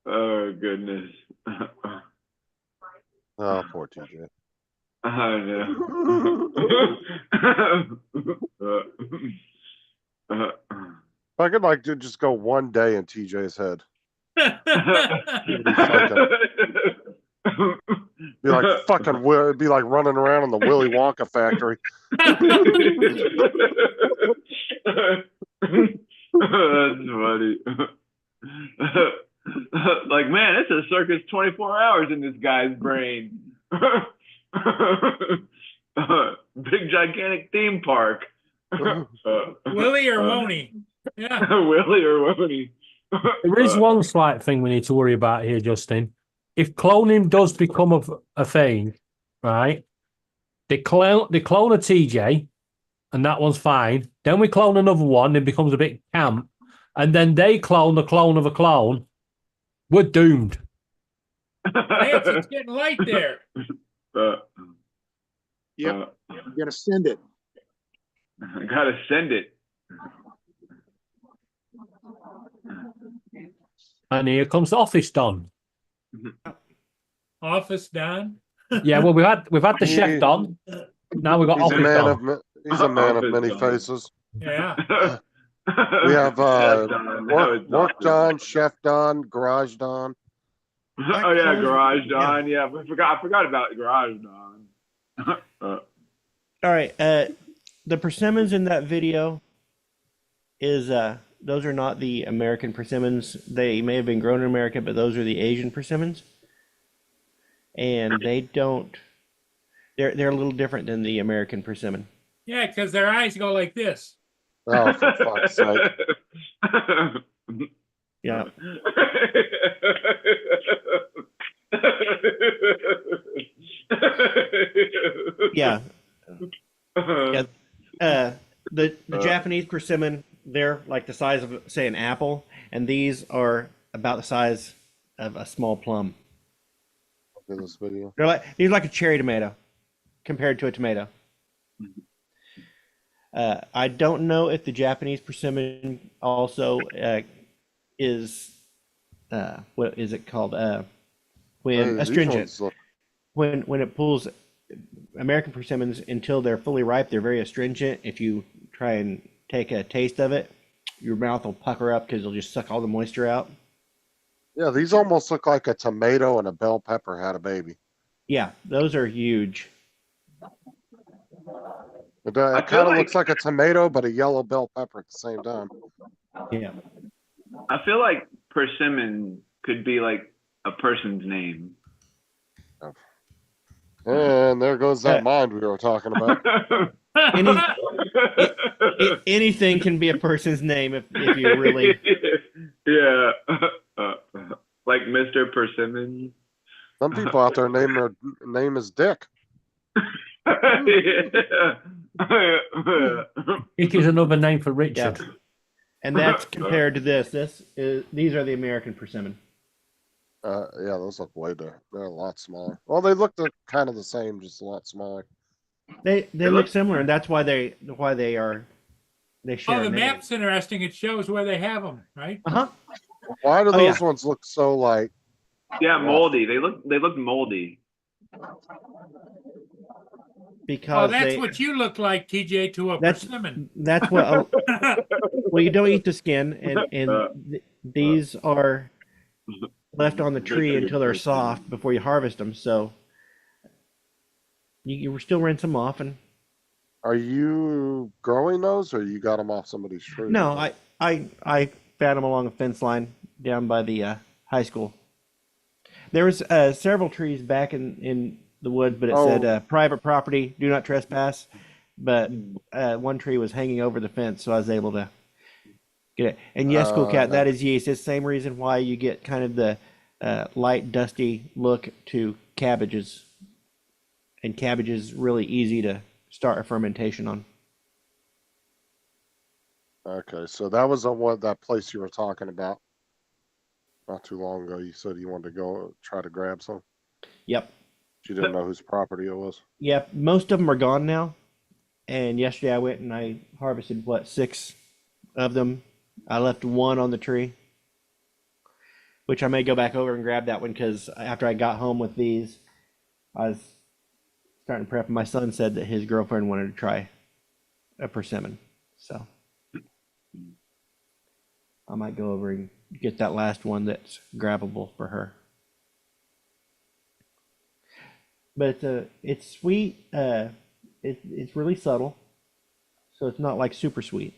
Oh goodness. Oh, poor TJ. I know. If I could like just go one day in TJ's head. Be like fucking it'd be like running around in the Willy Wonka factory. That's funny. Like, man, it's a circus 24 hours in this guy's brain. Big gigantic theme park. Willie or won't he? Yeah. Willie or won't he? There is one slight thing we need to worry about here, Justin. If cloning does become a thing, right? They clone a TJ, and that one's fine. Then we clone another one, it becomes a bit camp, and then they clone the clone of a clone. We're doomed. Lance, it's getting light there. You gotta send it. I gotta send it. And here comes the Office Don. Office Don. Yeah, well, we've had the chef Don. Now we've got He's a Office man Don. he's a man of Office many Don. faces. Yeah. We have work Don. Don, chef Don, garage Don. Oh yeah, Garage Don. Yeah, I forgot about Garage Don. All right. The persimmons in that video is those are not the American persimmons. They may have been grown in America, but those are the Asian persimmons. And they don't they're a little different than the American persimmon. Yeah, because their eyes go like this. Oh, for fuck's sake. Yeah. Yeah. Yeah. The Japanese persimmon, they're like the size of, say, an apple, and these are about the size of a small plum. In this video. These are like a cherry tomato compared to a tomato. I don't know if the Japanese persimmon also is what is it called? When Hey, astringent. these ones When it pulls American persimmons until they're fully ripe, they're very astringent. If you try and take a taste of it, your mouth will pucker up because it'll just suck all the moisture out. Yeah, these almost look like a tomato and a bell pepper had a baby. Yeah, those are huge. It kind of looks like a tomato, but a yellow bell pepper at the same time. Yeah. I feel like persimmon could be like a person's name. And there goes that mind we were talking about. Anything can be a person's name if you really. Yeah. Like Mr. Persimmon. Some people out there name is Dick. Dick is another name for Richard. Yeah. And that's compared to this. These are the American persimmon. Yeah, those look way different. They're a lot smaller. Well, they look kind of the same, just a lot smaller. They It look looks- similar, and that's why they share. Oh, a the name. map's interesting. It shows where they have them, right? Uh-huh. Why do Oh, those yeah. ones look so like? Yeah, rough? moldy. They look moldy. Because Oh, that's they, what you look like, TJ, to a That's- persimmon. that's what. Well, you don't eat the skin, and these are left on the tree until they're soft before you harvest them. So you still rinse them off, and Are you growing those, or you got them off somebody's tree? no, I found them along a fence line down by the high school. There was several trees back in the woods, but it said private property, do not trespass. But one tree was hanging over the fence, so I was able to get it. And yes, Cool Cat, that is yeast. It's the same reason why you get kind of the light, dusty look to cabbages. And cabbage is really easy to start a fermentation on. Okay, so that was that place you were talking about not too long ago. You said you wanted to go try to grab some. Yep. You didn't know whose property it was. Yep. Most of them are gone now. And yesterday I went and I harvested, 6 of them. I left one on the tree, which I may go back over and grab that one because after I got home with these, I was starting to prep. My son said that his girlfriend wanted to try a persimmon. So I might go over and get that last one that's grabbable for her. But it's sweet. It's really subtle, so it's not like super sweet.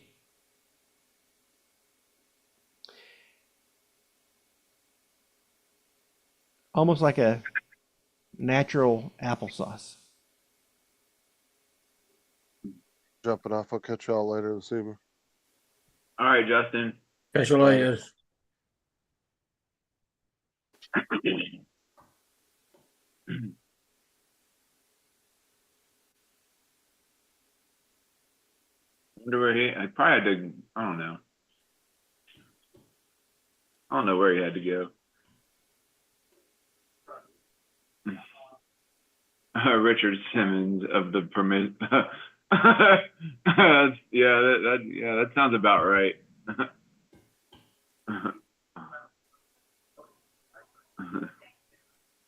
Almost like a natural applesauce. Jumping off. I'll catch y'all later this evening. All right, Justin. Catch you later. Wonder where I probably had to. I don't know. I don't know where he had to go. Richard Simmons of the permit. That sounds about right.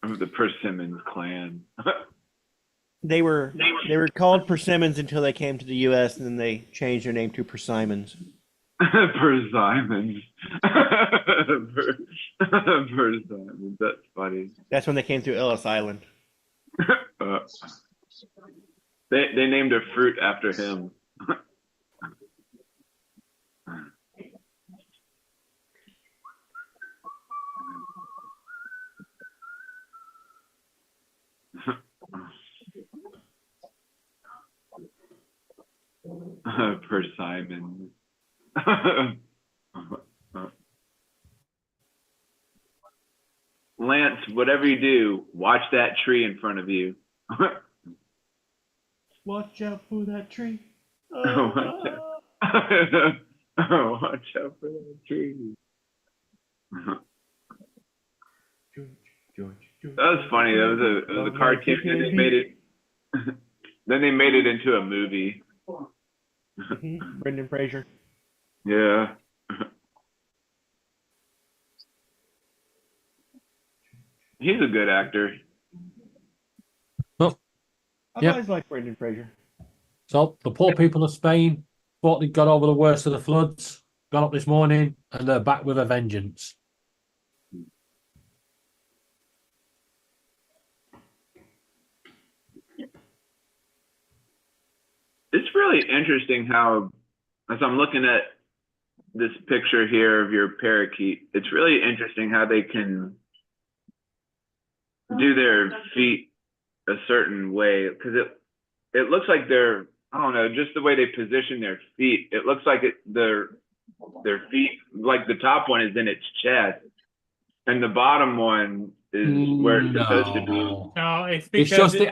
Of the Persimmons clan. They were called persimmons until they came to the U.S. and then they changed their name to persimmons. Persimmons. Persimmons. That's funny. That's when they came through Ellis Island. They named a fruit after him. Persimmons. Lance, whatever you do, watch that tree in front of you. Watch out for that tree. Watch out for that tree. That was funny. That was a cartoon, and they made it. Then they made it into a movie. Brendan Fraser. Yeah. He's a good actor. I've Yep. always liked Brendan Fraser. So the poor people of Spain thought they got over the worst of the floods, got up this morning, and they're back with a vengeance. It's really interesting how, as I'm looking at this picture here of your parakeet, it's really interesting how they can do their feet a certain way, because it looks like they're, I don't know, just the way they position their feet, it looks like their feet, like the top one is in its chest and the bottom one is where it's supposed to be. No, it's It's because just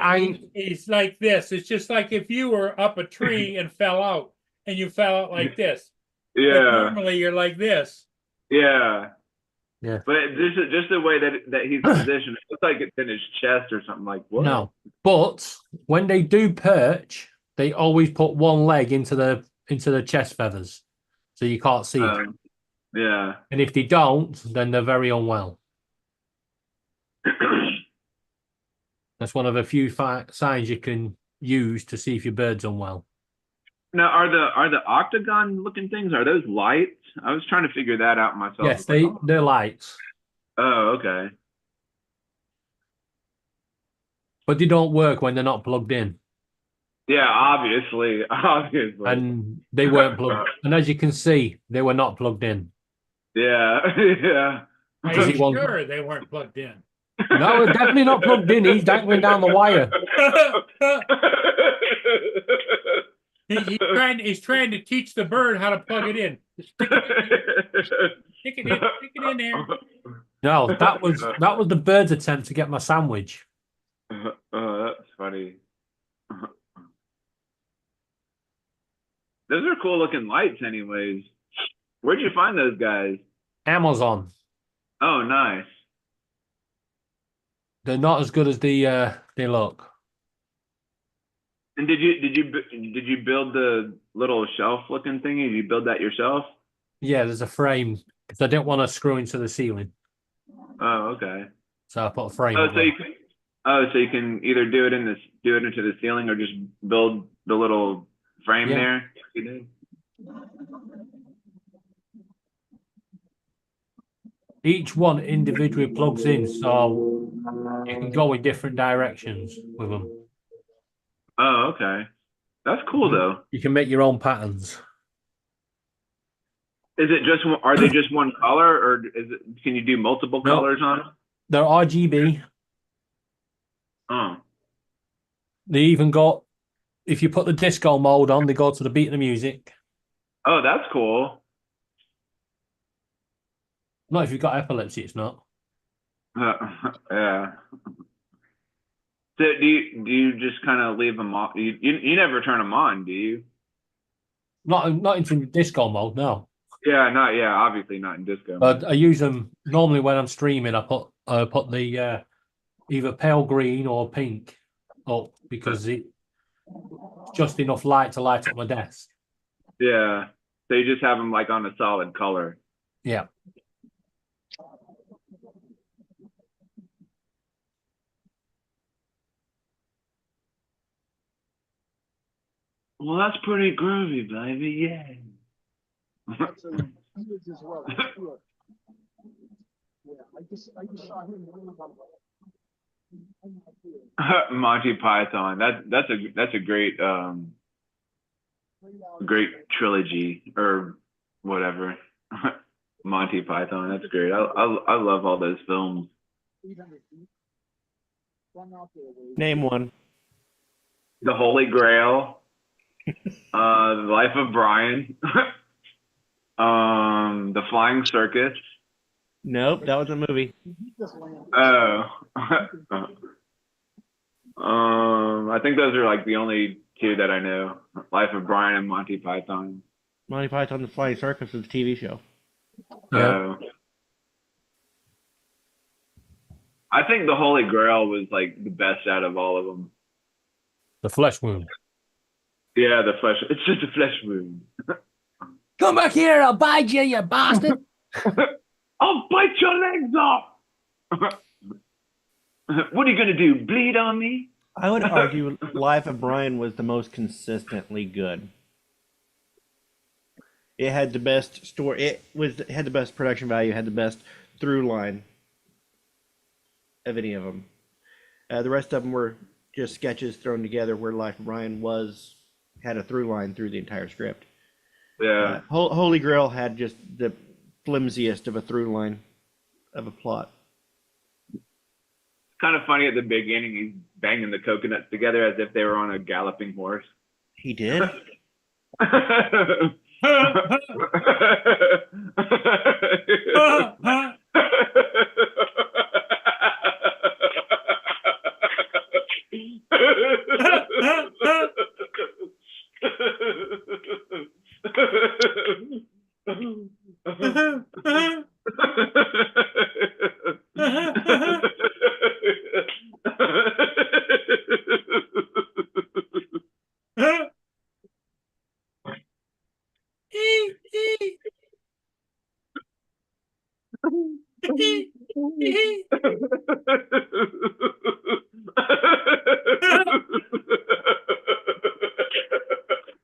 it's like this. It's just like if you were up a tree and fell out, and you fell out like this. But Yeah, normally you're like this. yeah. Yeah. But just the way that he's positioned, it looks like it's in his chest or something. Like what? No, but when they do perch, they always put one leg into the chest feathers, so you can't see it. Yeah. And if they don't, then they're very unwell. That's one of the few signs you can use to see if your bird's unwell. Now, are the octagon looking things? Are those lights? I was trying to figure that out myself. Yes, It's like, they're lights, oh, okay. but they don't work when they're not plugged in. Yeah, obviously. And they weren't plugged. And as you can see, they were not plugged in. Yeah, yeah. Are Does you he want- sure they weren't plugged in? No, they're definitely not plugged in. He's dangling down the wire. He's trying to teach the bird how to plug it in. Stick it in there. No, that was the bird's attempt to get my sandwich. That's funny. Those are cool looking lights, anyways. Where'd you find those guys? Amazon. Oh, nice. They're not as good as they look. And did you build the little shelf looking thingy? Did you build that yourself? Yeah, there's a frame because I didn't want to screw into the ceiling, Oh, okay. so I put a frame. Oh, on so it. you can either do it into the ceiling or just build the little frame Yeah. there. You did. Each one individually plugs in, so you can go in different directions with them. Oh, okay. That's cool though. You can make your own patterns. Is it just are they just one color or can you do multiple No. colors on them? They're RGB. Oh. They even got, if you put the disco mode on, they go to the beat of the music. Oh, that's cool. Not if you've got epilepsy, it's not. Yeah. So do you just kind of leave them off? You never turn them on, do you? Not into disco mode, no. Yeah, obviously not in disco. But I use them normally when I'm streaming. I put the either pale green or pink up because it's just enough light to light up my desk. Yeah. So you just have them like on a solid color. Yeah. Well, that's pretty groovy, baby. Yeah. Monty Python. That's a great great trilogy or whatever. Monty Python. That's great. I love all those films. Name one. The Holy Grail. The Life of Brian. The Flying Circus. Nope, that was a movie. Oh. I think those are like the only two that I know. Life of Brian and Monty Python. Monty Python and the Flying Circus is a TV show. Yeah. I think the Holy Grail was like the best out of all of them. The flesh wound. Yeah, the flesh. It's just a flesh wound. Come back here, I'll bite you, you bastard. I'll bite your legs off. What are you gonna do? Bleed on me? I would argue Life of Brian was the most consistently good. It had the best story. It had the best production value. Had the best through line of any of them. The rest of them were just sketches thrown together. Where Life of Brian had a through line through the entire script. Yeah. Holy Grail had just the flimsiest of a through line of a plot. It's kind of funny at the beginning. He's banging the coconuts together as if they were on a galloping horse. He did.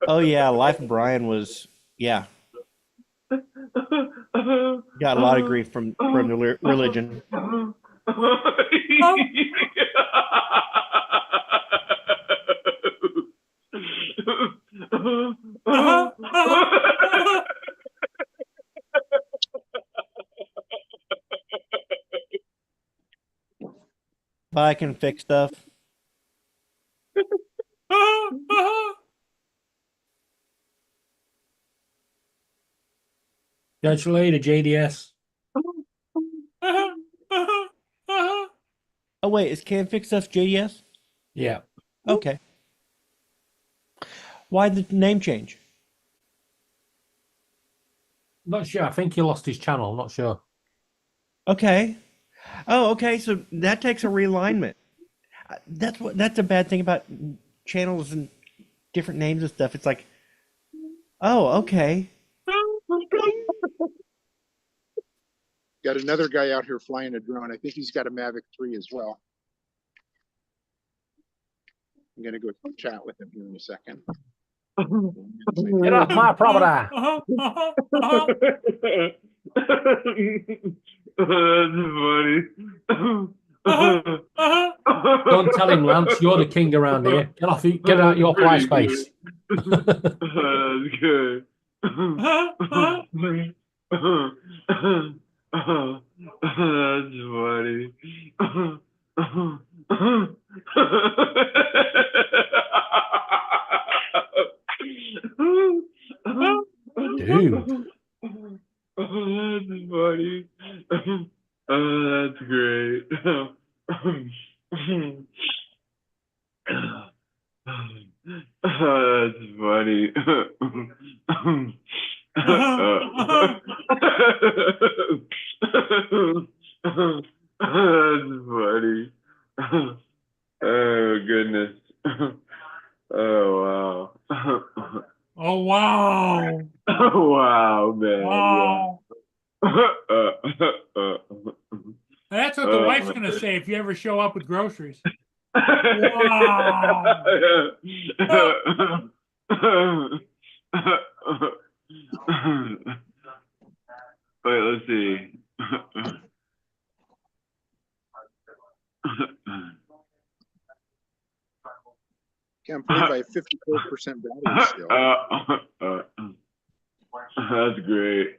Oh yeah, Life of Brian was got a lot of grief from the religion. But I can fix stuff. Catch you later, JDS. Oh wait, is Can Fix Stuff JDS? Yeah. Okay. Why the name change? Not sure. I think he lost his channel. I'm not sure. Okay. Oh, okay. So that takes a realignment. That's a bad thing about channels and different names and stuff. It's like, oh, okay. Got another guy out here flying a drone. I think he's got a Mavic 3 as well. I'm gonna go chat with him here in a second. Get off my property. That's funny. Don't tell him, Lance. You're the king around here. Get out your fly space. That's good. That's funny. Dude. That's funny. That's great. That's funny. That's funny. Oh goodness. Oh wow. Oh wow. Oh wow, man. Wow. Yeah. That's what the wife's gonna say if you ever show up with groceries. Wow. Wait, let's see. Can't believe I have 54% battery still. That's great.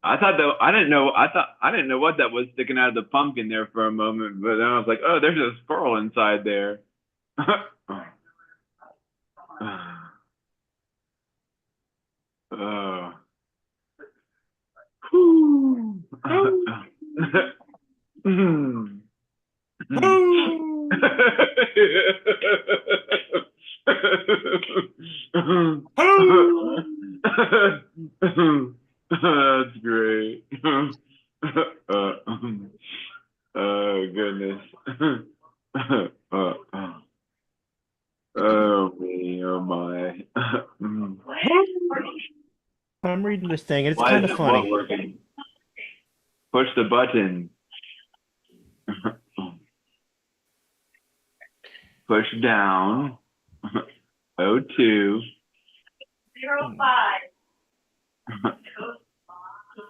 I thought though I didn't know what that was sticking out of the pumpkin there for a moment, but then I was like, oh, there's a squirrel inside there. Oh. Whew. That's great. Oh goodness. Oh me, oh my. I'm reading this thing, and it's Why kind is of it not funny. working? Push the button. Push down. 02. 05.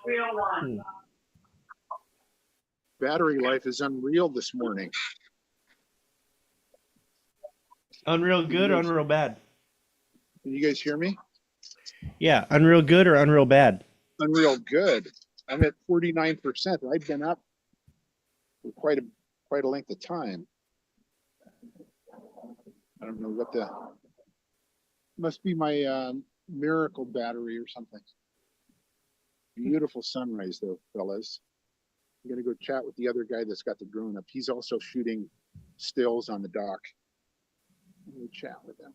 301. Battery life is unreal this morning. Unreal good or unreal bad? Can you guys hear me? Yeah, unreal good or unreal bad? Unreal good. I'm at 49%. I've been up for quite a length of time. I don't know what must be my miracle battery or something. Beautiful sunrise though, fellas. I'm gonna go chat with the other guy that's got the drone up. He's also shooting stills on the dock. I'm gonna chat with him.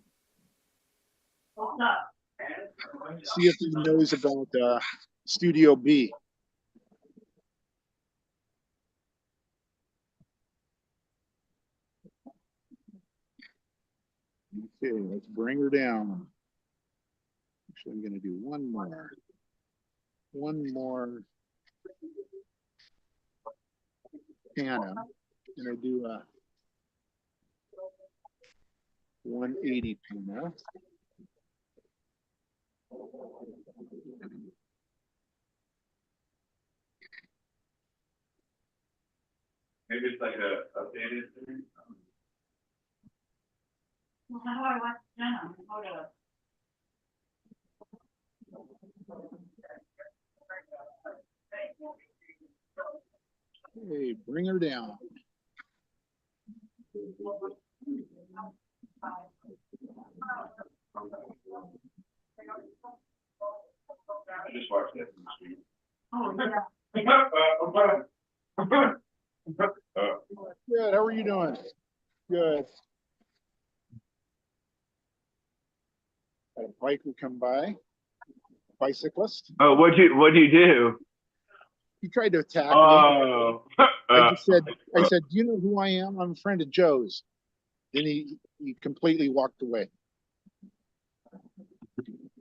See if he knows about Studio B. Okay, let's bring her down. Actually, I'm gonna do one more. One more. Hannah. Gonna do a 180 Hannah. Maybe it's like a updated thing. Well, how do I watch Jenna? Hold up. Okay, bring her down. I just watched that from the street. Oh, yeah. Good, how are you doing? Good. Had a biker come by, bicyclist. Oh, what'd you do? He tried to attack me. Oh. I said, do you know who I am? I'm a friend of Joe's. Then he completely walked away.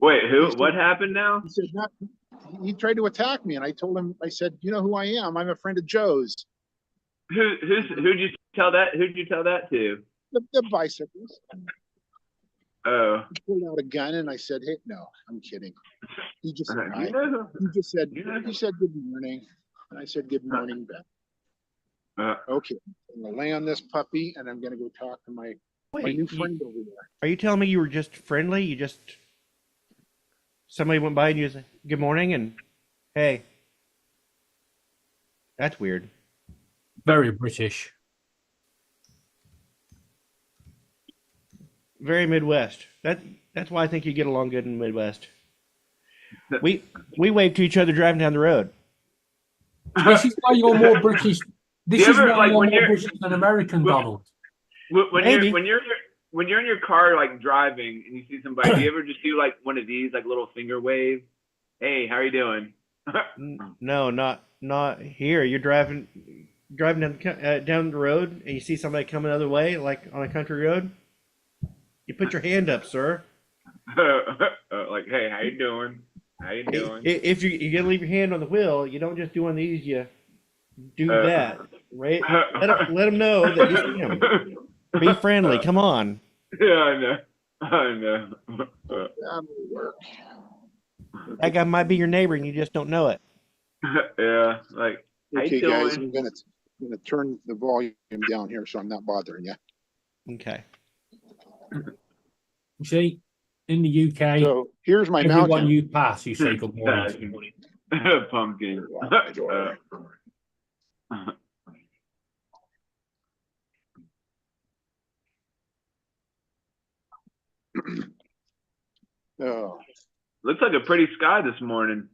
Wait, who? He said- What happened now? He said, not, he tried to attack me, and I told him, I said, you know who I am? I'm a friend of Joe's. Who'd you tell that? Who'd you tell that to? The bicyclist. Oh. He pulled out a gun, and I said, hey, no, I'm kidding. He just said, hi. You know, He just said, you know- he said, good morning. And I said, good morning back. Okay, I'm gonna lay on this puppy, and I'm gonna go talk to my Wait, new friend over there. are you telling me you were just friendly? You just somebody went by and you said good morning and hey. That's weird. Very British. Very Midwest. That's why I think you get along good in the Midwest. We wave to each other driving down the road. This is why you're more British. This You is ever, why like, you're when more you're- British than American, when- Donald. When Maybe. you're in your car like driving and you see somebody, do you ever just do like one of these like little finger waves? Hey, how are you doing? No, not here. You're driving down the road and you see somebody coming the other way, like on a country road. You put your hand up, sir. Like, hey, how you doing? How you doing? If you gotta leave your hand on the wheel, you don't just do one of these. You do that, right? Let them know that you see them. Be friendly. Come on. Yeah, I know. That'll work. That guy might be your neighbor and you just don't know it. Yeah, like, how Okay, you guys, doing? I'm gonna turn the volume down here so I'm not bothering you. Okay. You see, in the UK, So here's my everyone mountain. you pass, you say good morning to. Pumpkin. Lock my door. Oh, Looks like a pretty sky this morning.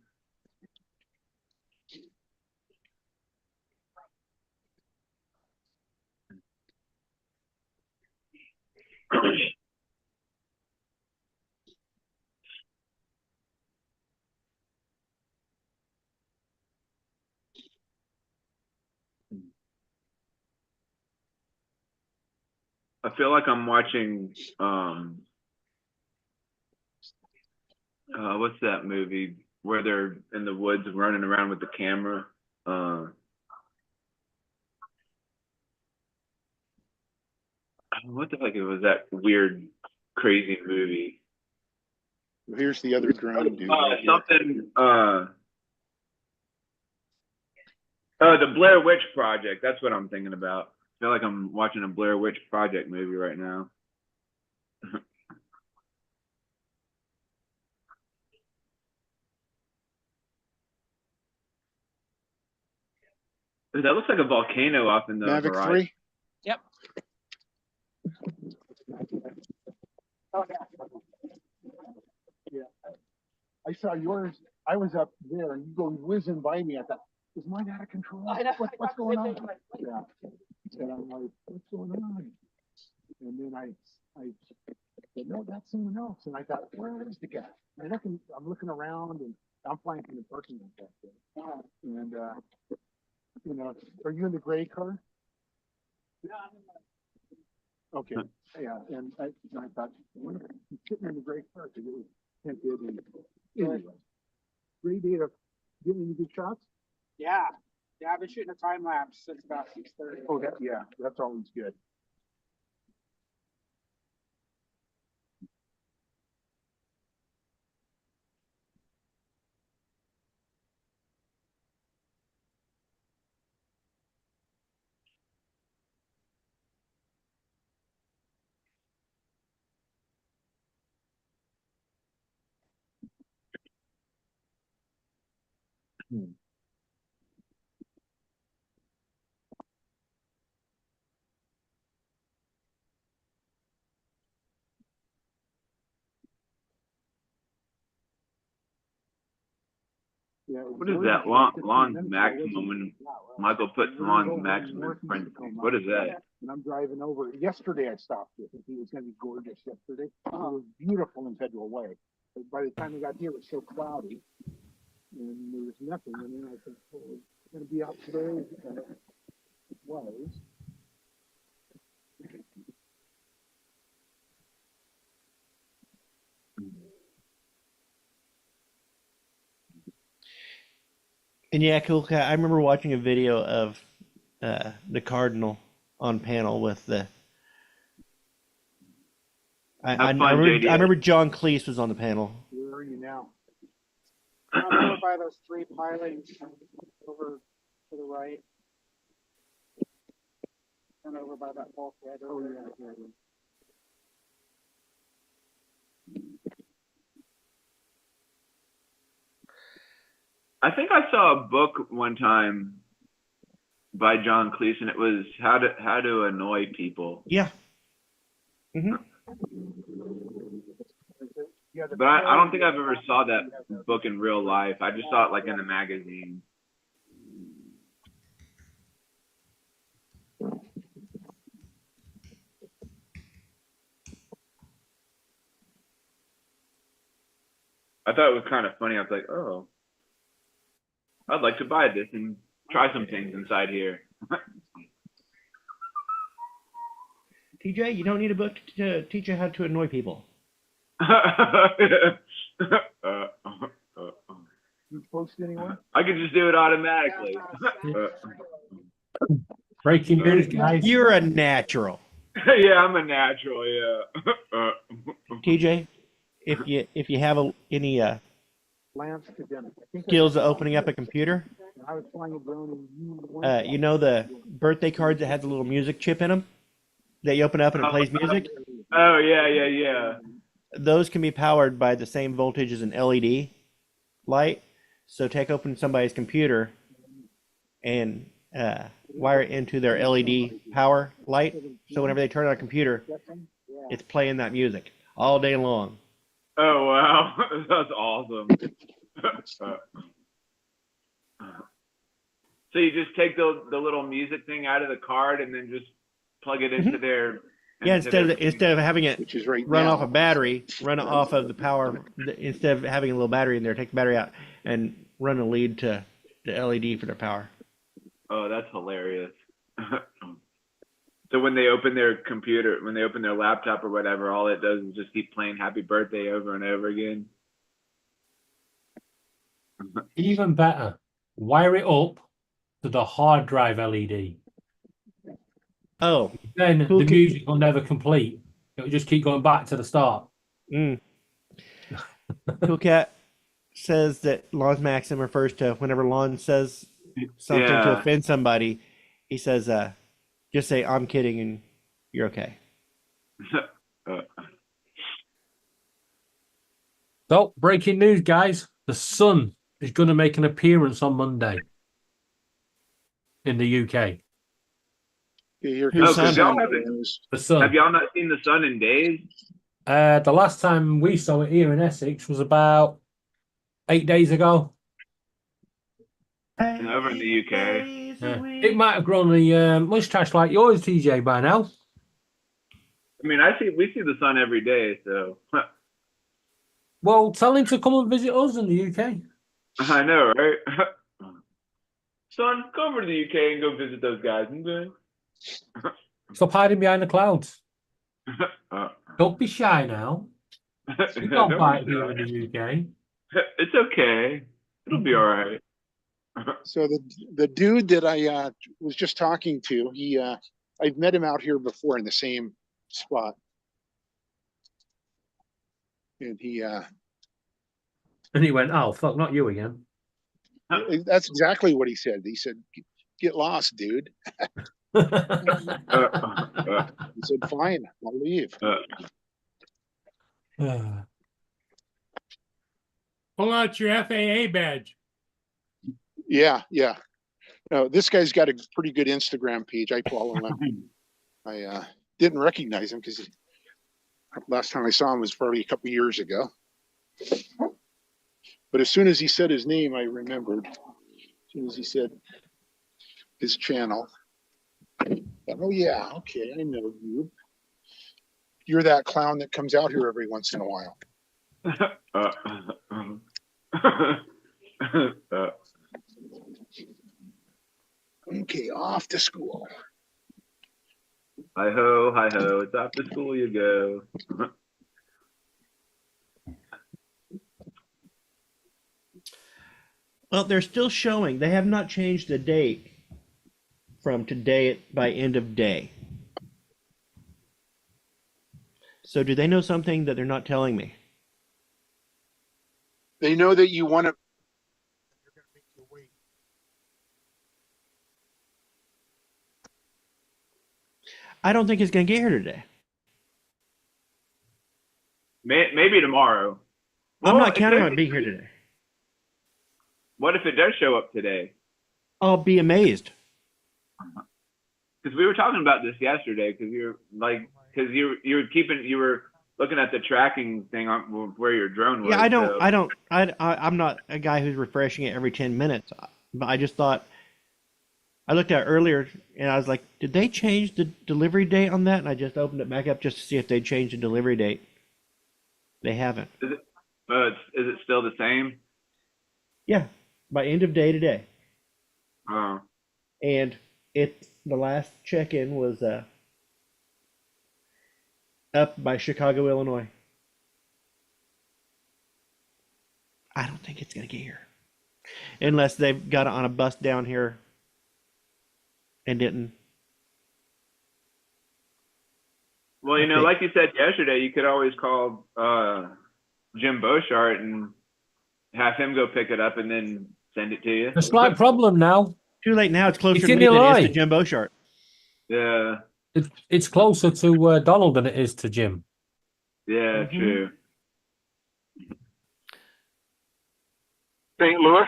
I feel like I'm watching what's that movie where they're in the woods running around with the camera? What the heck was that weird, crazy movie? here's the other drone dude. right here. Something. The Blair Witch Project. That's what I'm thinking about. I feel like I'm watching a Blair Witch Project movie right now. That looks like a volcano off in the Mavic horizon. 3. Yep. Yeah. I saw yours. I was up there and you go whizzing by me. I thought, is mine out of control? What's going on? Yeah. And I'm like, what's going on? And then I said, no, that's someone else. And I thought, where is the guy? I'm looking around and I'm flying from the parking lot back there. And you know, are you in the gray car? Okay, yeah, and I thought, what, he's sitting in the gray car, because it was tinted and, anyway. Great day to get any good shots? Yeah, yeah, I've been shooting a time lapse since about 6:30. Oh, yeah, that's always good. Yeah, What is that? Lon's maximum when Michael puts Lon's maximum in parentheses. What is that? And I'm driving over. Yesterday I stopped it. He was going to be gorgeous yesterday. It was beautiful in Federal Way. But by the time I got here, it was so cloudy. And there was nothing. And then I said, oh, it's going to be out today. And it was. And yeah, cool cat. I remember watching a video of the Cardinal on panel with the. I remember John Cleese was on the panel. Where are you now? I'm over by those 3 pilings over to the right. And over by that bulkhead. Oh, yeah. I think I saw a book one time by John Cleese, and it was how to annoy people. Yeah. Mm-hmm. But I don't think I've ever saw that book in real life. I just saw it like in a magazine. I thought it was kind of funny. I was like, oh, I'd like to buy this and try some things inside here. TJ, you don't need a book to teach you how to annoy people. You post anywhere? I could just do it automatically. Breaking news, guys. You're a natural. Yeah, I'm a natural. Yeah. TJ, if you have any Lance Cadenic. I think skills of opening up a computer, I was flying a drone and you you know the birthday cards that had the little music chip in them that you open up and it plays music? Oh, yeah. Those can be powered by the same voltage as an LED light. So take open somebody's computer and wire it into their LED power light. So whenever they turn on a computer, it's playing that music all day long. Oh, wow. That's awesome. So you just take the little music thing out of the card and then just plug it into their. Yeah, instead of having it which is right run now. off a battery, run it off of the power. Instead of having a little battery in there, take the battery out and run a lead to the LED for their power. Oh, that's hilarious. So when they open their computer, when they open their laptop or whatever, all it does is just keep playing Happy Birthday over and over again. Even better, wire it up to the hard drive LED. Oh, Then cool. the music will never complete. It'll just keep going back to the start. Cool Cat says that Lon's Maxim refers to whenever Lon says something to Yeah. offend somebody, he says, just say, I'm kidding, and you're okay. So, breaking news, guys. The Sun is going to make an appearance on Monday in the UK. Okay, here Who's comes y'all the haven't- news. The Sun. Have y'all not seen the sun in days? The last time we saw it here in Essex was about 8 days ago. Over in the UK. Yeah. It might have grown a mustache like yours, TJ, by now. I mean, we see the sun every day, so Well, tell him to come and visit us in the UK. I know, right? Son, come over to the UK and go visit those guys. Okay? Stop hiding behind the clouds. Don't be shy now. You Don't don't bite be here in shy. the UK. It's okay. It'll be all right. So the dude that I was just talking to, I've met him out here before in the same spot, and And he went, "Oh fuck, not you again." that's exactly what he said. He said, "Get lost, dude." He said, "Fine, I'll leave." Pull out your FAA badge. Yeah, yeah. No, this guy's got a pretty good Instagram page. I follow him. I didn't recognize him because last time I saw him was probably a couple years ago. But as soon as he said his name, I remembered. As soon as he said his channel. Oh yeah, okay, I know you. You're that clown that comes out here every once in a while. Okay, off to school. Hi ho, hi ho. It's off to school you go. Well, they're still showing. They have not changed the date from today by end of day. So do they know something that they're not telling me? They know that you want to. I don't think it's going to get here today. Maybe tomorrow. I'm Well, not counting it on could- it being here today. What if it does show up today? I'll be amazed. Because we were talking about this yesterday. Because you were looking at the tracking thing on where your drone was. Yeah, so- I'm not a guy who's refreshing it every 10 minutes. But I just thought, I looked at it earlier and I was like, did they change the delivery date on that? And I just opened it back up just to see if they changed the delivery date. They haven't. Is it still the same? Yeah, by end of day today. Oh. And the last check-in was up by Chicago, Illinois. I don't think it's going to get here. Unless they've got it on a bus down here and didn't. Well, like you said yesterday, you could always call Jim Beauchart and have him go pick it up and then send it to you. A slight problem now. Too late now. It's closer It's to in me than it is Illinois. to Jim Beauchart. Yeah. It's closer to Donald than it is to Jim. Yeah, true. St. Louis?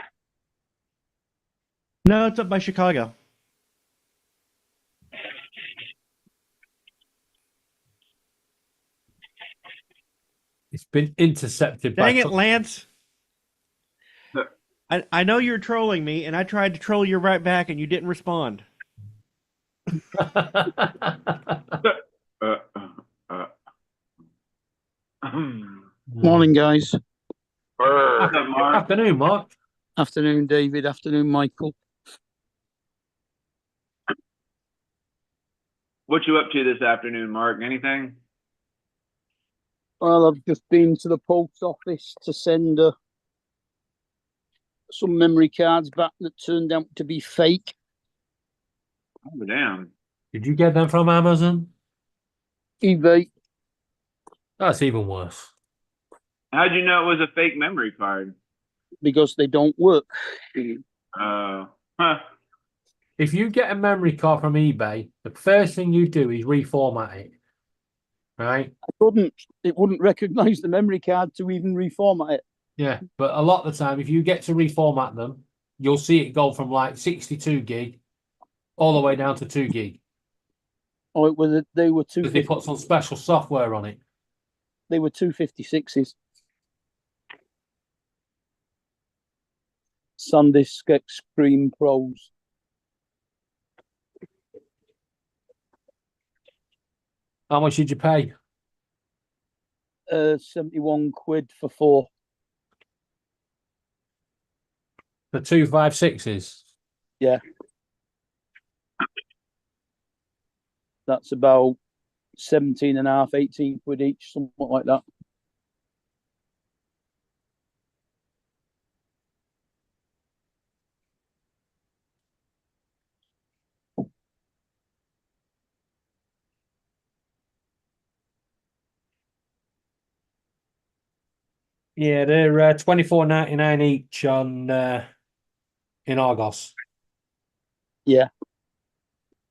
No, it's up by Chicago. It's been intercepted Dang by. it, Lance. I know you're trolling me, and I tried to troll you right back, and you didn't respond. Morning, guys. Afternoon, Mark. Afternoon, David. Afternoon, Michael. What you up to this afternoon, Mark? Anything? Well, I've just been to the post office to send some memory cards back that turned out to be fake. Oh, damn. Did you get them from Amazon? eBay. That's even worse. How'd you know it was a fake memory card? Because they don't work. Huh. If you get a memory card from eBay, the first thing you do is reformat it. Right? It wouldn't recognize the memory card to even reformat it. Yeah, but a lot of the time, if you get to reformat them, you'll see it go from like 62 gig all the way down to 2 gig. Oh, they were Because they put some special software on it. They were 256s. SanDisk Extreme Pros. How much did you pay? 71 quid for 4. The 256s? Yeah. That's about 17 and a half, 18 quid each, something like that. Yeah, they're 24.99 each on in Argos. Yeah.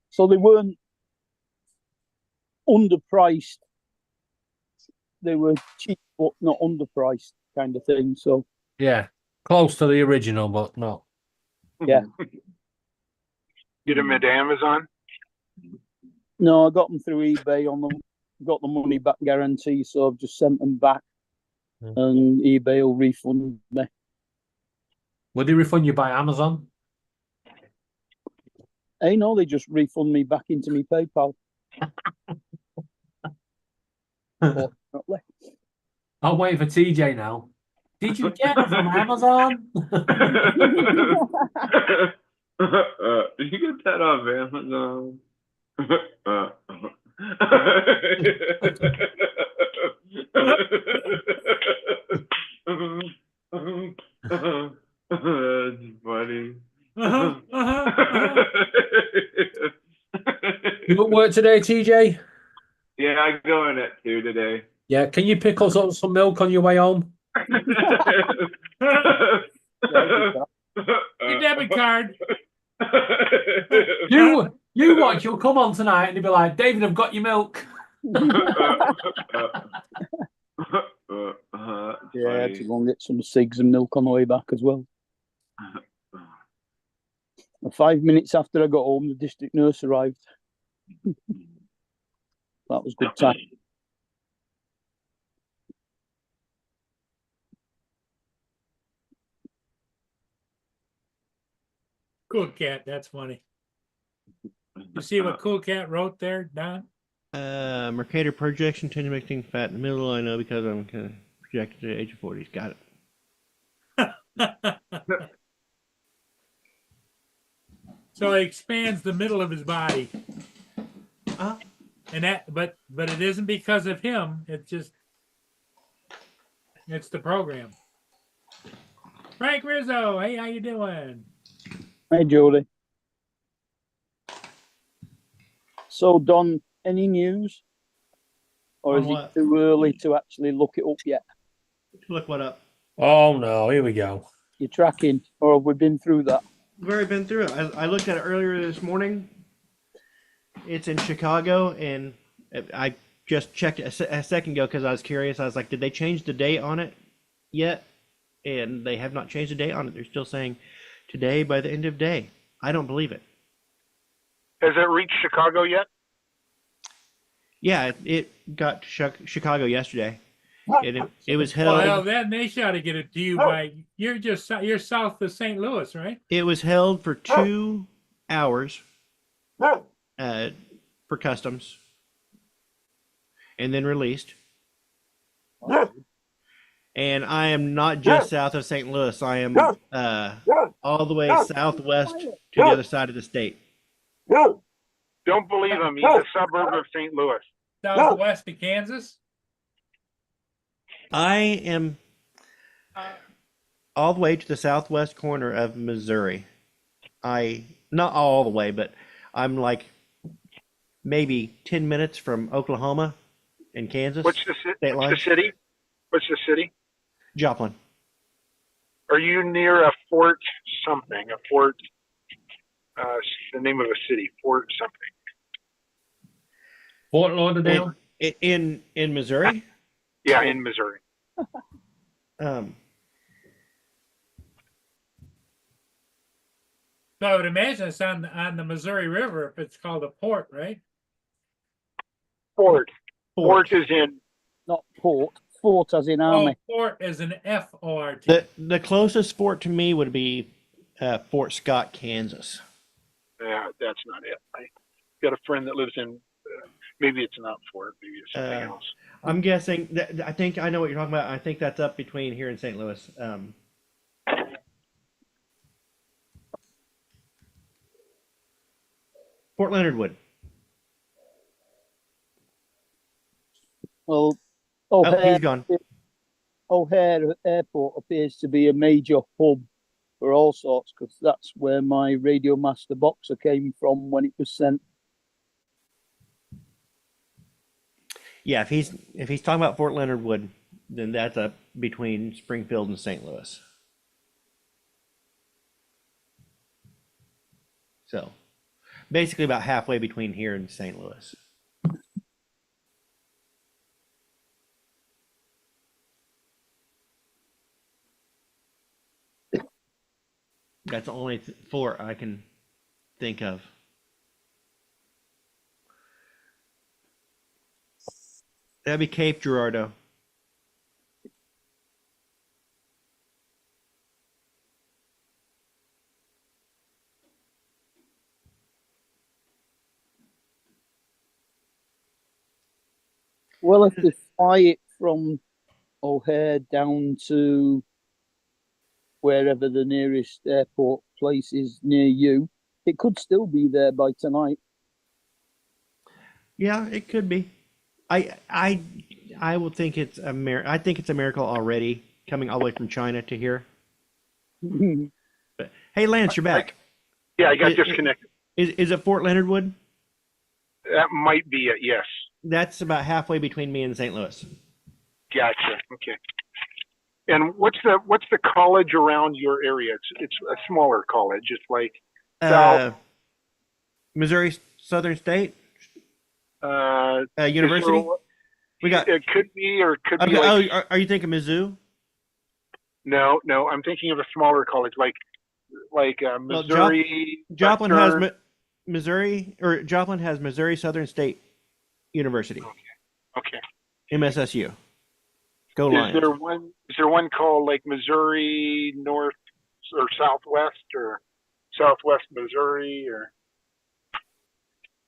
So they weren't underpriced. They were cheap but not underpriced kind of thing. So Yeah, close to the original, but not. yeah. Get them at Amazon. No, I got them through eBay on them. Got the money back guarantee, so I've just sent them back, and eBay will refund me. Would they refund you by Amazon? Hey, no, they just refund me back into my PayPal. Fortunately. I'm waiting for TJ now. Did you get it from Amazon? Did you get that off Amazon? That's funny. You at work today, TJ? Yeah, I go in at 2 today. Yeah, can you pick us up some milk on your way home? Your debit card. You watch, you'll come on tonight and you'll be like, David, I've got your milk. Yeah, I had to go and get some cigs and milk on the way back as well. 5 minutes after I got home, the district nurse arrived. That was good time. Cool Cat, that's funny. You see what Cool Cat wrote there, Don? Mercator projection tends to make things fat in the middle. I know because I'm kind of projected to the age of 40s. Got it. So it expands the middle of his body. And that, but it isn't because of him. It's the program. Frank Rizzo, hey, how you doing? Hey, Jody. So, Don, any news? Or On is what? it too early to actually look it up yet? Look what up. Oh, no, here we go. You're tracking, or have we been through that? We've already been through it. I looked at it earlier this morning. It's in Chicago, and I just checked it a second ago because I was curious. I was like, did they change the date on it yet? And they have not changed the date on it. They're still saying today by the end of day. I don't believe it. Has it reached Chicago yet? Yeah, it got to Chicago yesterday. And it was held. Well, then they should to get it to you by you're south of St. Louis, right? It was held for 2 hours for customs, and then released. And I am not just south of St. Louis. I am all the way southwest to the other side of the state. Don't believe him. He's a suburb of St. Louis. Southwest of Kansas. I am all the way to the southwest corner of Missouri. Not all the way, but I'm like maybe 10 minutes from Oklahoma and Kansas. What's the city? What's the city? Joplin. Are you near a Fort something? A Fort, the name of a city, Fort something. Fort Lauderdale? In Missouri? Yeah, in Missouri. So I would imagine it's on the Missouri River if it's called a port, right? Fort. Fort is in. Not port. Fort as in army. Oh, fort is an F-O-R-T. The closest fort to me would be Fort Scott, Kansas. Yeah, that's not it. I got a friend that lives in. Maybe it's not Fort. Maybe it's something else. I'm guessing. I think I know what you're talking about. I think that's up between here and St. Louis. Fort Leonard Wood. Well, Oh, O'Hare, he's gone. O'Hare Airport appears to be a major hub for all sorts, because that's where my Radio Master Boxer came from when it was sent. Yeah, if he's talking about Fort Leonard Wood, then that's up between Springfield and St. Louis. So, basically about halfway between here and St. Louis. That's the only fort I can think of. That'd be Cape Girardeau. Well, if they fly it from O'Hare down to wherever the nearest airport place is near you, it could still be there by tonight. Yeah, it could be. I will think it's I think it's a miracle already coming all the way from China to here. But hey, Lance, you're back. Yeah, I got disconnected. Is it Fort Leonard Wood? That might be it. Yes. That's about halfway between me and St. Louis. Gotcha. Okay. And what's the college around your area? It's a smaller college. It's like South Missouri Southern State University. There, We got. It could be, or it could be. Okay, Like, are you thinking Mizzou? No, I'm thinking of a smaller college, like Missouri. Well, Joplin has Missouri, or Joplin has Missouri Southern State University. Okay. MSSU. Go Is Lions. there one called like Missouri North or Southwest or Southwest Missouri or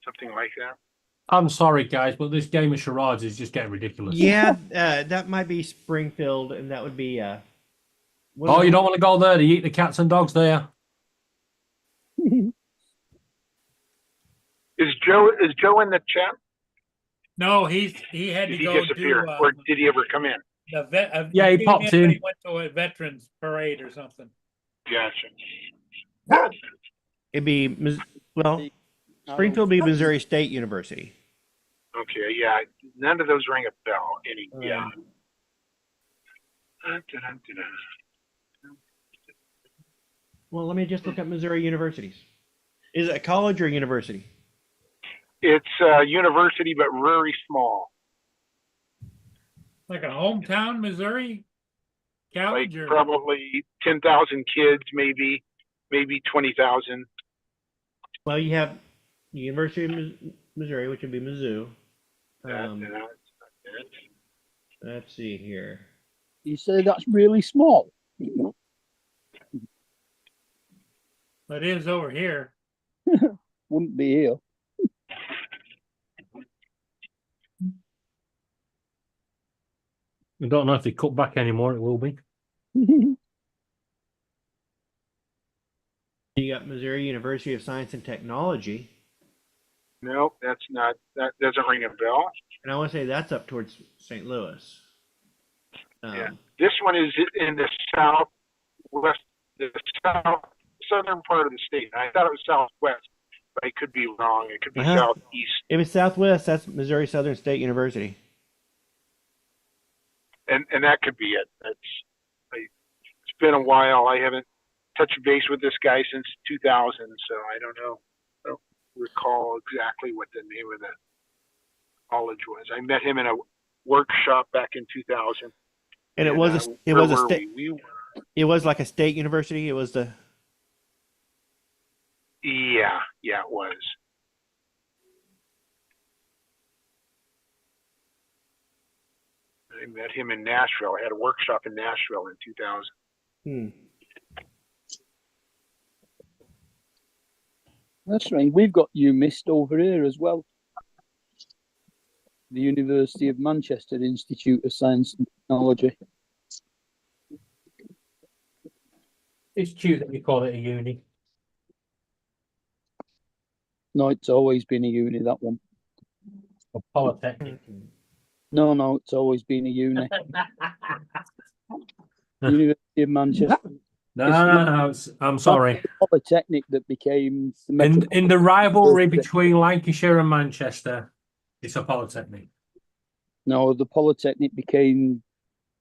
something like that? I'm sorry, guys, but this game of charades is just getting ridiculous. Yeah, that might be Springfield, and that would be. You don't want to go there to eat the cats and dogs there. Is Joe in the chat? No, he had to Did he go disappear, do. or did he ever come in? Yeah, he came popped when in. He went to a veterans parade or something. Gotcha. It'd be Springfield would be Missouri State University. Okay, yeah. None of those ring a bell. Yeah. Well, let me just look up Missouri universities. Is it a college or a university? It's a university, but very small. Like a hometown Missouri college, Like or probably 10,000 kids, maybe 20,000. Well, you have the University of Missouri, which would be Mizzou. Let's see here. You say that's really small. it is over here. Wouldn't be here. I don't know if they cut back anymore. It will be. You got Missouri University of Science and Technology. No, that's not. That doesn't ring a bell. And I want to say that's up towards St. Louis. Yeah. This one is in the southern part of the state. I thought it was southwest, but I could be wrong. It could be southeast. If it's southwest, that's Missouri Southern State University. And that could be it. It's been a while. I haven't touched base with this guy since 2000, so I don't know. I don't recall exactly what the name of the college was. I met him in a workshop back in 2000. And it was a state. It was like a state university. It was the. Yeah, it was. I met him in Nashville. I had a workshop in Nashville in 2000. That's right. We've got UMIST over here as well. The University of Manchester Institute of Science and Technology. It's cute that you call it a uni. No, it's always been a uni, that one. A polytechnic. No, it's always been a uni. University of Manchester. No, I'm sorry. Polytechnic that became the In the rivalry between Lancashire and Manchester, it's a Polytechnic. No, the Polytechnic became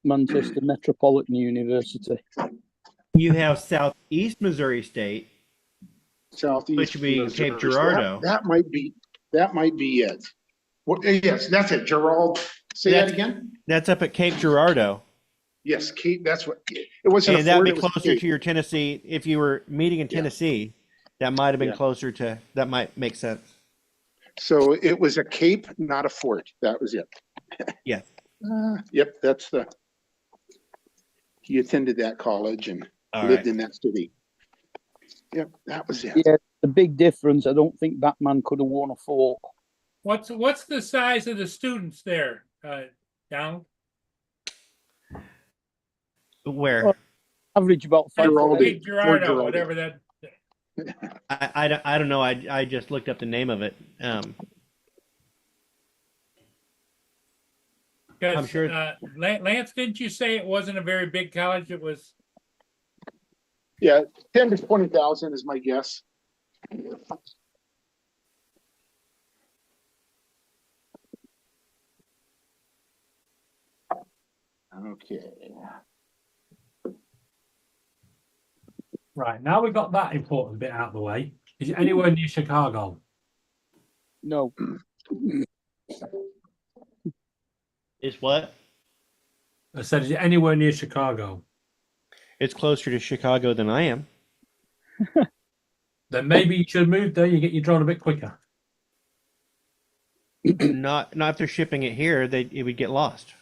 Manchester Metropolitan University. You have Southeast Missouri State, Southeast. which would be Missouri. Cape Girardeau. That might be it. Well, yes, that's it. Gerald, say that again. That's up at Cape Girardeau. Yes, Cape. That's what it wasn't. And that would be closer to your Tennessee. If you were meeting in Tennessee, that might have been closer to. That might make sense. So it was a Cape, not a fort. That was it. Yeah. Yep, that's the. He attended that college and lived in that city. Yep, that was it. Yeah, the big difference. I don't think Batman could have worn a fort. What's the size of the students there, Down? Where? Well, average about 5. Big Girardeau, whatever that. I don't know. I just looked up the name of it. I'm sure. Lance, didn't you say it wasn't a very big college? It was. Yeah, 10 to 20,000 is my guess. Okay. Right, now we've got that important bit out of the way. Is it anywhere near Chicago? No. Is what? I said, is it anywhere near Chicago? It's closer to Chicago than I am. Then maybe you should move there. You get your drone a bit quicker. Not if they're shipping it here. It would get lost.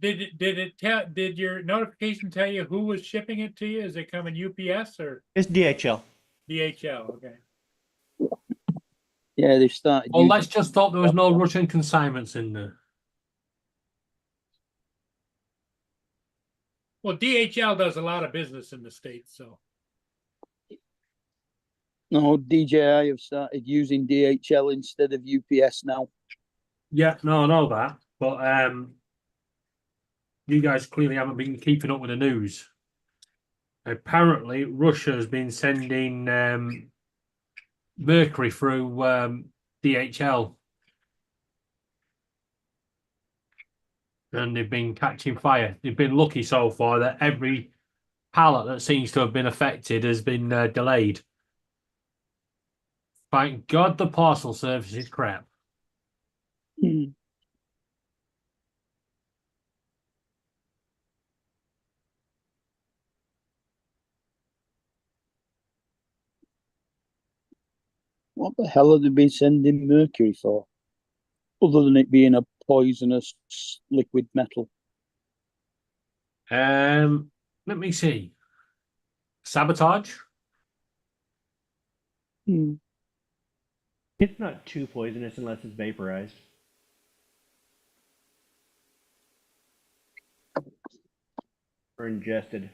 Did your notification tell you who was shipping it to you? Is it coming UPS or It's DHL? DHL? Okay. Yeah, they've started. Well, let's just hope there was no Russian consignments in there. Well, DHL does a lot of business in the States, so. No, DJI have started using DHL instead of UPS now. Yeah, no, I know that. But you guys clearly haven't been keeping up with the news. Apparently, Russia has been sending Mercury through DHL. And they've been catching fire. They've been lucky so far that every pallet that seems to have been affected has been delayed. Thank God the parcel service is crap. What the hell have they been sending mercury for? Other than it being a poisonous liquid metal. Let me see. Sabotage? It's not too poisonous unless it's vaporized. Or ingested.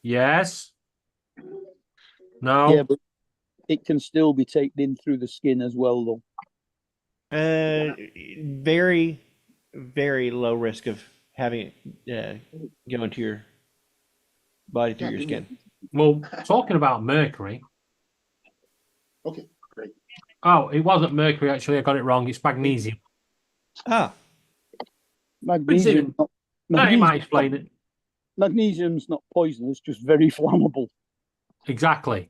Yes. No. Yeah, but it can still be taken in through the skin as well, though. Very, very low risk of having it go into your body through your skin. Well, talking about mercury. Okay, great. Oh, it wasn't mercury, actually. I got it wrong. It's magnesium. Ah. Magnesium. No, you might explain it. Magnesium's not poisonous, just very flammable. Exactly.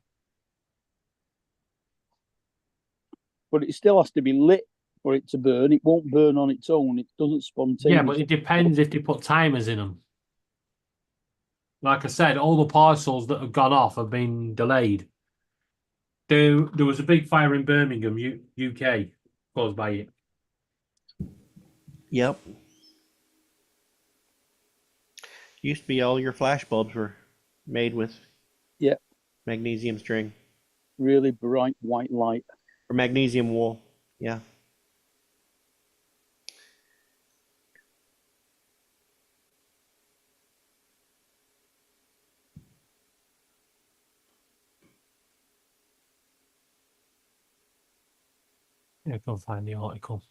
But it still has to be lit for it to burn. It won't burn on its own. It doesn't spontaneously. Yeah, but it depends if they put timers in them. Like I said, all the parcels that have gone off have been delayed. There was a big fire in Birmingham, UK, caused by it. Yep. Used to be all your flash bulbs were made with magnesium string. Really bright white light. Or magnesium wool. Yeah. Yeah, go find the article.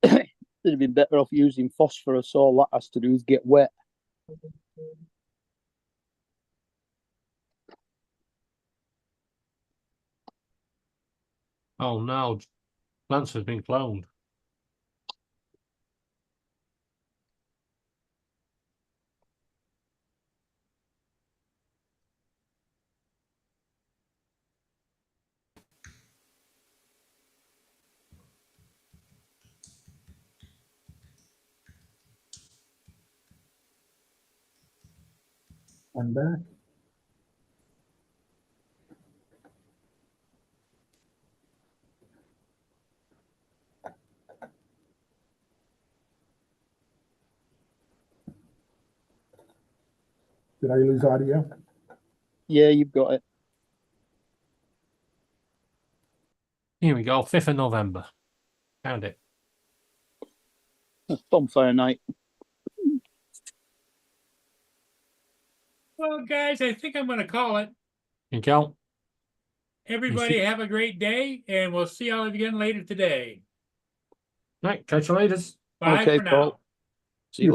They'd have been better off using phosphorus. All that has to do is get wet. Oh no, Lance has been cloned. I'm back. Did I lose audio? Yeah, you've got it. Here we go, 5th of November. Found it. Bonfire night. Well, guys, I think I'm going to call it. You go. Everybody have a great day, and we'll see all of you again later today. Right, catch you later. Bye Okay, for now. Paul.